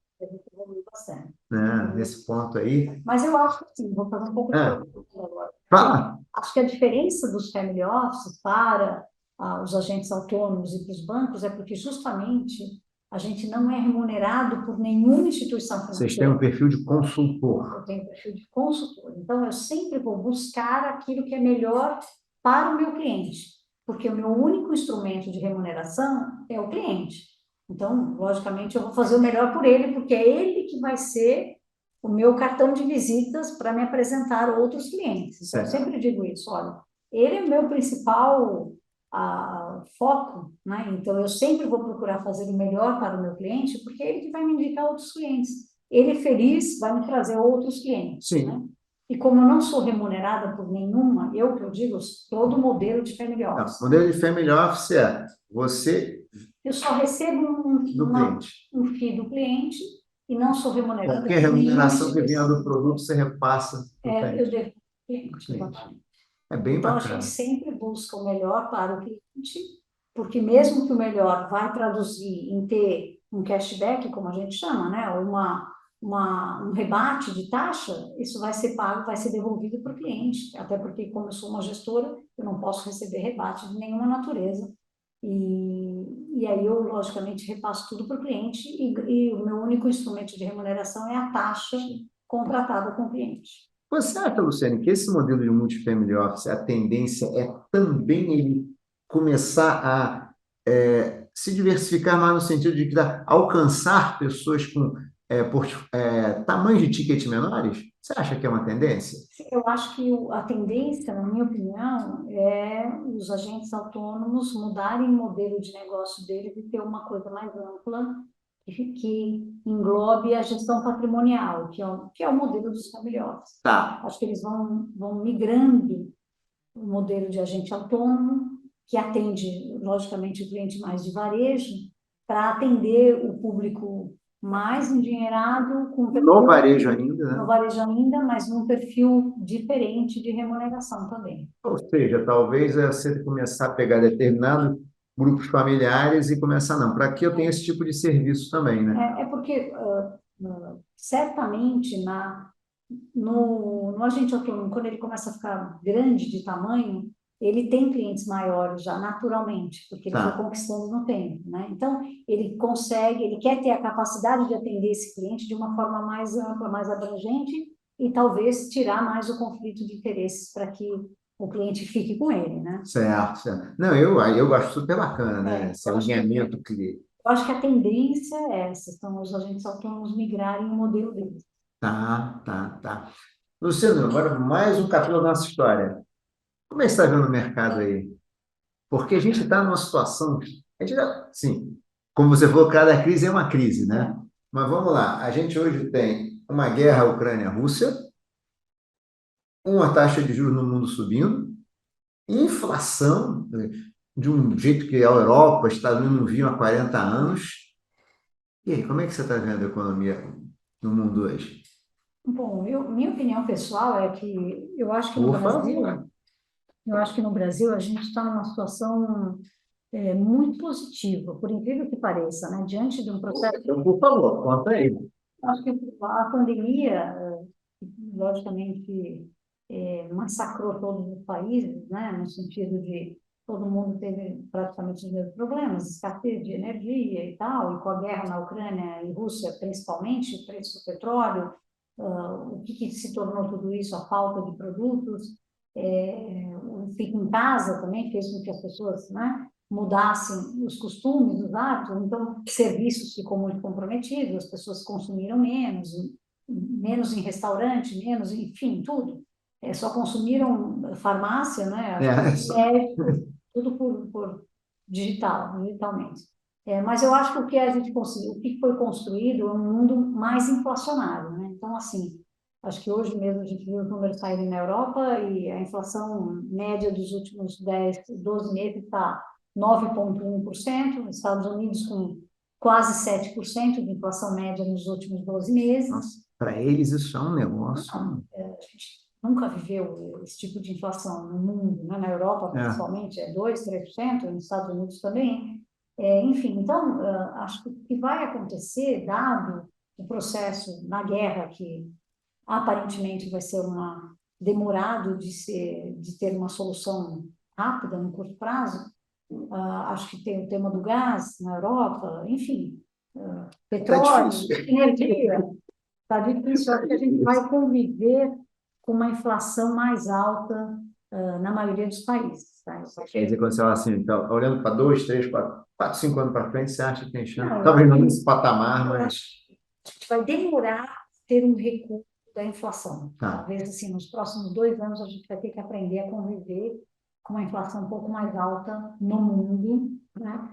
evoluiu bastante. Né, nesse ponto aí. Mas eu acho que sim, vou fazer um pouco de É, propaganda agora. Porque fala. acho que a diferença dos family offices para os agentes autônomos e para os bancos é porque justamente a gente não é remunerado por nenhuma instituição Vocês têm um financeira. perfil de Eu consultor. tenho perfil de consultor. Então, eu sempre vou buscar aquilo que é melhor para o meu cliente, porque o meu único instrumento de remuneração é o cliente. Então, logicamente, eu vou fazer o melhor por ele, porque é ele que vai ser o meu cartão de visitas para me apresentar a outros clientes. Então, eu Certo. sempre digo isso, olha, ele é o meu principal foco, né? Então, eu sempre vou procurar fazer o melhor para o meu cliente, porque é ele que vai me indicar outros clientes. Ele feliz vai me trazer outros clientes, né? Sim. E como eu não sou remunerada por nenhuma, eu que eu digo, todo modelo de family Não, o office, né? modelo de family office é você Eu só recebo do cliente. um FII do cliente e não sou remunerada Qualquer por nenhuma remuneração que venha do instituição. produto, você repassa para o Eu cliente. devo ao Pro cliente, cliente. exatamente. É bem Então, a gente bacana. sempre busca o melhor para o cliente, porque mesmo que o melhor vai traduzir em ter um cashback, como a gente chama, né? Um rebate de taxa, isso vai ser pago, vai ser devolvido para o cliente. Até porque, como eu sou uma gestora, eu não posso receber rebate de nenhuma natureza. E aí eu, logicamente, repasso tudo para o cliente e o meu único instrumento de remuneração é a taxa contratada com o cliente. Você acha, Luciane, que esse modelo de multifamily office, a tendência é também ele começar a se diversificar mais no sentido de que alcançar pessoas com tamanhos de ticket menores? Você acha que é uma tendência? Eu acho que a tendência, na minha opinião, é os agentes autônomos mudarem o modelo de negócio deles e ter uma coisa mais ampla que englobe a gestão patrimonial, que é o modelo dos family office. Tá. Acho que eles vão migrando o modelo de agente autônomo, que atende, logicamente, o cliente mais de varejo, para atender o público mais endinheirado, com No perfil varejo ainda, no né? varejo ainda, mas num perfil diferente de remuneração também. Ou seja, talvez você começar a pegar determinados grupos familiares e começar, não, para que eu tenho esse tipo de serviço também, né? É porque, certamente, no agente autônomo, quando ele começa a ficar grande de tamanho, ele tem clientes maiores já, naturalmente, porque ele foi Tá, conquistando no tempo, né? Então, ele consegue, ele quer ter a capacidade de atender esse cliente de uma forma mais ampla, mais abrangente e talvez tirar mais o conflito de interesses para que o cliente fique com ele, né? certo, certo. Não, eu acho super bacana, né? Esse Eu acho que, alinhamento que eu acho que a tendência é essa, são os agentes autônomos migrarem o modelo deles. tá, tá, tá. Luciano, agora mais um capítulo da nossa história. Como é que você está vendo o mercado aí? Porque a gente está numa situação, sim, como você falou, cada crise é uma crise, né? É. Mas vamos lá, a gente hoje tem uma guerra Ucrânia-Rússia, uma taxa de juros no mundo subindo, inflação, né, de um jeito que a Europa, os Estados Unidos não viam há 40 anos. E aí, como é que você está vendo a economia no mundo hoje? Bom, minha opinião pessoal é que eu acho que no Por Brasil, favor. eu acho que no Brasil a gente está numa situação muito positivo, por incrível que pareça, né? Diante de um processo. Então, por favor, conta aí. Acho que a pandemia, logicamente, massacrou todos os países, né? No sentido de todo mundo teve praticamente os mesmos problemas, escassez de energia e tal, e com a guerra na Ucrânia e Rússia, principalmente, o preço do petróleo, o que se tornou tudo isso, a falta de produtos, o fico em casa também fez com que as pessoas, né, mudassem os costumes, os hábitos, então serviços ficou muito comprometido, as pessoas consumiram menos, menos em restaurante, menos, enfim, tudo. Só consumiram farmácia, né, médico, tudo por digitalmente. Mas eu acho que o que a gente conseguiu, o que foi construído é um mundo mais inflacionário, né? Então, assim, acho que hoje mesmo a gente viu os números saírem na Europa e a inflação média dos últimos 10, 12 meses está 9,1%, nos Estados Unidos com quase 7% de inflação média nos últimos 12 meses. Para eles isso é um negócio. A gente nunca viveu esse tipo de inflação no mundo, né? Na Europa, principalmente, é 2%, 3%, nos Estados Unidos também. Enfim, então, acho que o que vai acontecer, dado o processo na guerra, que aparentemente vai ser demorado de ter uma solução rápida no curto prazo, acho que tem o tema do gás na Europa, enfim, petróleo, energia, está difícil, acho que a gente vai conviver com uma inflação mais alta na maioria dos países. Tá? Quer dizer, quando você fala assim, então, olhando para 2, 3, 4, 5 anos para frente, você acha que tem chance? Talvez não nesse patamar, mas... A gente vai demorar a ter um recuo da inflação. Talvez, assim, nos próximos 2 anos a gente vai ter que aprender a conviver com uma inflação um pouco mais alta no mundo, né?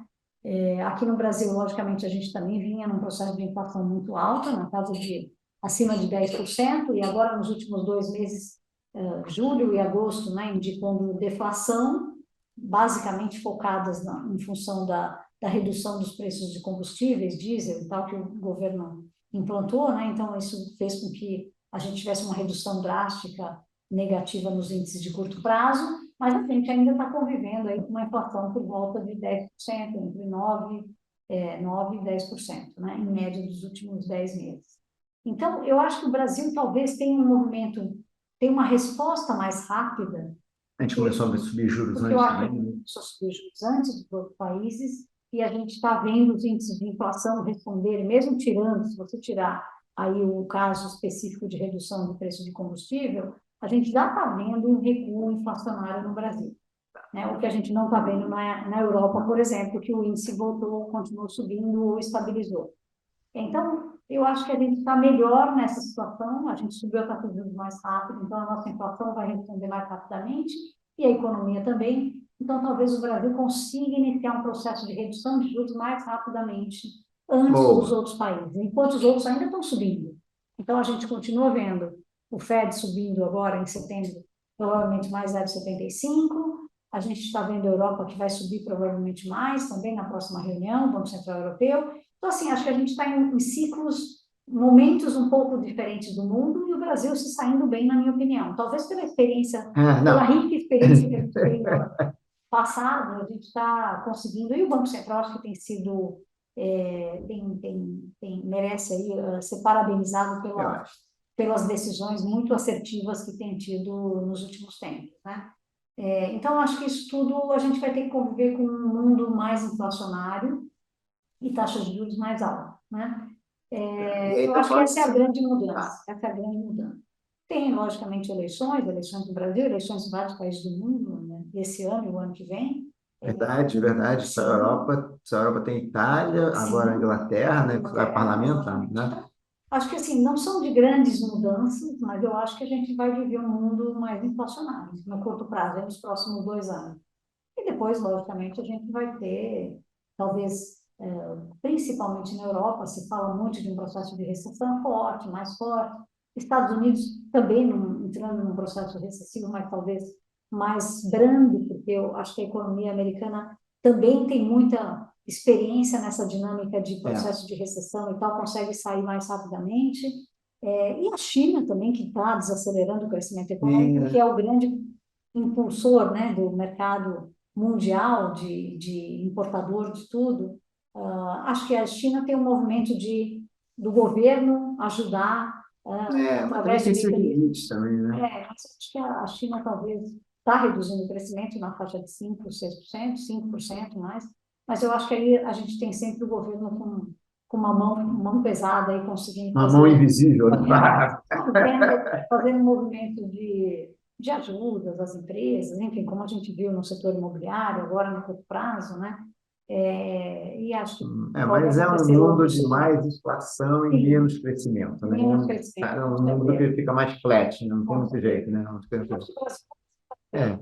Aqui no Brasil, logicamente, a gente também vinha num processo de inflação muito alta, na casa de acima de 10%, e agora nos últimos 2 meses, julho e agosto, né, indicando deflação, basicamente focadas em função da redução dos preços de combustíveis, diesel e tal, que o governo implantou, né? Então isso fez com que a gente tivesse uma redução drástica negativa nos índices de curto prazo, mas a gente ainda está convivendo aí com uma inflação por volta de 10%, entre 9 e 10%, né, em média dos últimos 10 meses. Então, eu acho que o Brasil talvez tenha um movimento, tenha uma resposta mais rápida. A gente começou a subir juros antes também. Começou a subir juros antes dos outros países, e a gente está vendo os índices de inflação responderem, mesmo tirando, se você tirar aí o caso específico de redução do preço de combustível, a gente já está vendo um recuo inflacionário no Brasil. Né? O que a gente não está vendo na Europa, por exemplo, que o índice voltou, continuou subindo ou estabilizou. Então, eu acho que a gente está melhor nessa situação, a gente subiu a taxa de juros mais rápido, então a nossa inflação vai responder mais rapidamente, e a economia também. Então, talvez o Brasil consiga iniciar um processo de redução de juros mais rapidamente antes dos outros países, enquanto os outros ainda estão subindo. Então, a gente continua vendo o Fed subindo agora em setembro, provavelmente mais 0,75. A gente está vendo a Europa que vai subir provavelmente mais, também na próxima reunião, Banco Central Europeu. Então, assim, acho que a gente está em ciclos, momentos um pouco diferentes do mundo, e o Brasil se saindo bem, na minha opinião. Talvez pela experiência, pela rica experiência que a gente tem no passado, a gente está conseguindo, e o Banco Central acho que tem sido, merece aí ser parabenizado pelas decisões muito assertivas que tem tido nos últimos tempos, né? Então, acho que isso tudo a gente vai ter que conviver com um mundo mais inflacionário e taxas de juros mais altas, né? Eu acho que essa é a grande mudança. Essa é a grande mudança. Tem, logicamente, eleições no Brasil, eleições em vários países do mundo, né? Esse ano e o ano que vem. Verdade, verdade. Só a Europa tem Itália, agora a Inglaterra, né? Que vai parlamentar, né? Acho que, assim, não são de grandes mudanças, mas eu acho que a gente vai viver um mundo mais inflacionário no curto prazo, nos próximos 2 anos. E depois, logicamente, a gente vai ter, talvez, principalmente na Europa, se fala muito de um processo de recessão forte, mais forte. Estados Unidos também entrando num processo recessivo, mas talvez mais brando, porque eu acho que a economia americana também tem muita experiência nessa dinâmica de processo de recessão e tal, consegue sair mais rapidamente. E a China também, que está desacelerando o crescimento econômico, que é o grande impulsor, né, do mercado mundial de importador de tudo, acho que a China tem um movimento do governo ajudar Mas também através de tem seus mecanismos. limites também, né? Mas acho que a China talvez está reduzindo o crescimento na faixa de 5%, 6%, 5% mais, mas eu acho que aí a gente tem sempre o governo com uma mão pesada aí conseguindo Uma mão invisível, né? fazendo um movimento de ajudas às empresas, enfim, como a gente viu no setor imobiliário, agora no curto prazo, né? E acho que pode Mas é um acontecer mundo outros. de mais inflação e Sim, menos crescimento, né? menos crescimento, É com um mundo certeza. que fica mais flat, né? Não tem Com muito certeza. jeito, né? Acho que vai É.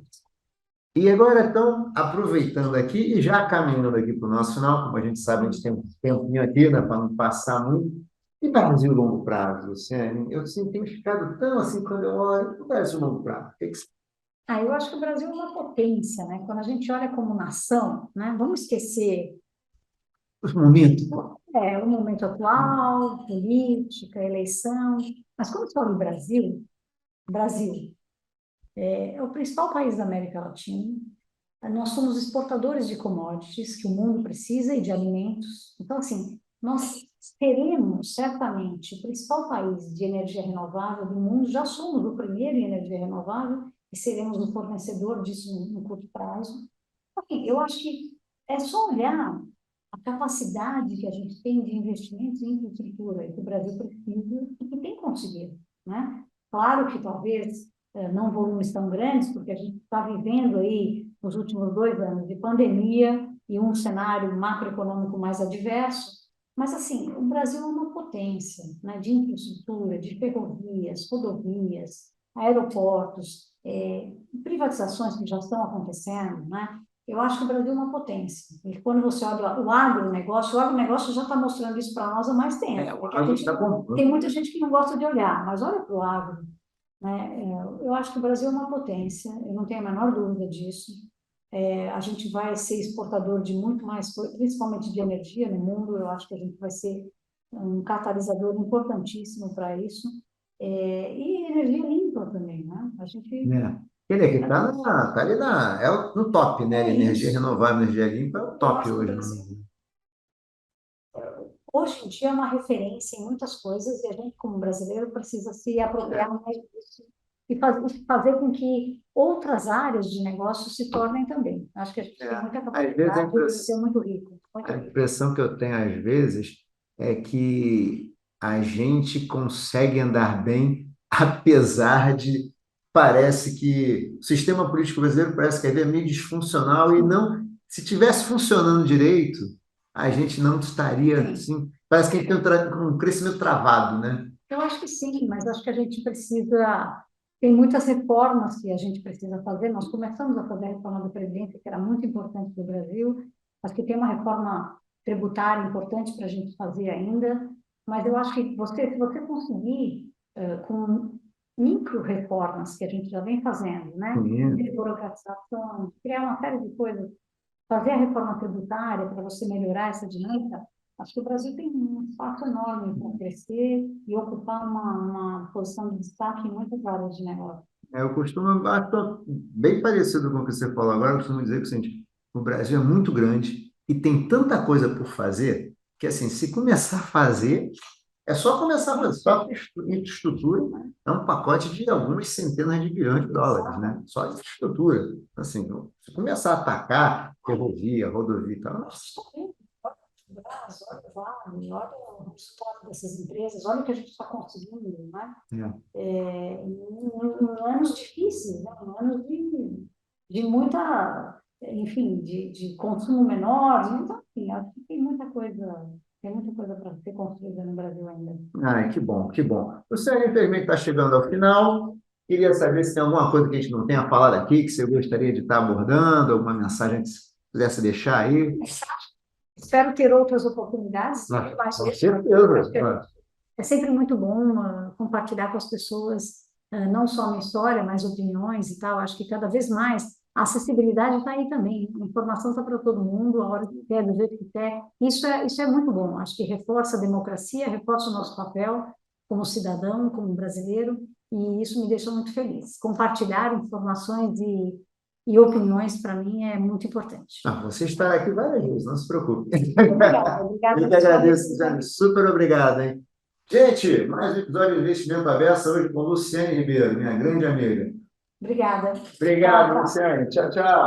E agora, então, aproveitando aqui e já caminhando aqui para o nosso final, como a gente sabe, a gente tem um tempinho aqui, né, para não passar muito. E Brasil longo prazo, Luciane? Eu assim, tenho ficado tão assim quando eu olho o Brasil longo prazo. O que que você... Eu acho que o Brasil é uma potência, né? Quando a gente olha como nação, né? Vamos esquecer Os momentos. o momento atual, política, eleição, mas quando se fala em Brasil é o principal país da América Latina. Nós somos exportadores de commodities que o mundo precisa e de alimentos. Então, assim, nós seremos certamente o principal país de energia renovável do mundo, já somos o primeiro em energia renovável e seremos o fornecedor disso no curto prazo. Assim, eu acho que é só olhar a capacidade que a gente tem de investimentos em infraestrutura que o Brasil precisa e que tem conseguido, né? Claro que talvez não volumes tão grandes, porque a gente está vivendo aí nos últimos 2 anos de pandemia e um cenário macroeconômico mais adverso, mas assim, o Brasil é uma potência, né, de infraestrutura, de ferrovias, rodovias, aeroportos, privatizações que já estão acontecendo, né? Eu acho que o Brasil é uma potência. E quando você olha o agronegócio já está mostrando isso para nós há mais tempo. Porque tem muita gente que não gosta de olhar, mas olha para o agro. Né? Eu acho que o Brasil é uma potência, eu não tenho a menor dúvida disso. A gente vai ser exportador de muito mais coisa, principalmente de energia no mundo. Eu acho que a gente vai ser um catalisador importantíssimo para isso. E energia limpa também, né? A gente Ele aqui tá ali no top, né? Energia isso. renovável, energia limpa é o Eu top acho que o hoje, Brasil né? hoje em dia é uma referência em muitas coisas e a gente, como brasileiro, precisa se apropriar mais disso e fazer com que outras áreas de negócio se tornem também. Acho que a gente tem muita Às vezes capacidade de ser muito rico, muito a rico. impressão que eu tenho às vezes é que a gente consegue andar bem, apesar de parece que o sistema político brasileiro parece que é meio disfuncional e não, se tivesse funcionando direito, a gente não estaria assim, parece que a gente tem um crescimento travado, né? Eu acho que sim, mas acho que a gente precisa. Tem muitas reformas que a gente precisa fazer. Nós começamos a fazer a reforma da Previdência, que era muito importante para o Brasil. Acho que tem uma reforma tributária importante para a gente fazer ainda. Mas eu acho que se você conseguir, com micro-reformas que a gente já vem fazendo, né? Sim. Desburocratização, criar uma série de coisas, fazer a reforma tributária para você melhorar essa dinâmica, acho que o Brasil tem um espaço enorme para crescer e ocupar uma posição de destaque em muitas áreas de negócio. Eu costumo, acho bem parecido com o que você falou agora, eu costumo dizer que o Brasil é muito grande e tem tanta coisa por fazer que, assim, se começar a fazer, é só começar a fazer. Só infraestrutura é um pacote de algumas centenas de bilhões de dólares, né? Só de infraestrutura. Assim, se começar a atacar ferrovia, rodovia e tal, Olha o Vale, olha o resultado dessas empresas, olha o que a gente está conseguindo, né? Em anos difíceis, né? Em anos de muita, enfim, de consumo menor. Então, assim, acho que tem muita coisa para ser construída no Brasil ainda. ai, que bom, que bom. O senhor, infelizmente, está chegando ao final. Queria saber se tem alguma coisa que a gente não tenha falado aqui, que você gostaria de estar abordando, alguma mensagem que você pudesse deixar aí. Espero ter outras oportunidades. Com certeza. É sempre muito bom compartilhar com as pessoas, não só a minha história, mas opiniões e tal. Acho que cada vez mais a acessibilidade está aí também. A informação está para todo mundo, a hora que quer, do jeito que quer. Isso é muito bom. Acho que reforça a democracia, reforça o nosso papel como cidadão, como brasileiro, e isso me deixa muito feliz. Compartilhar informações e opiniões, para mim, é muito importante. Ah, você estará aqui várias vezes, não se preocupe. Obrigada, obrigada. Eu que agradeço, Jane. Super obrigado, hein? Gente, mais um episódio de Investimento Aberto hoje com Luciane Ribeiro, minha grande amiga. Obrigada. Obrigado, Tchau, tchau. Luciane. Tchau, tchau.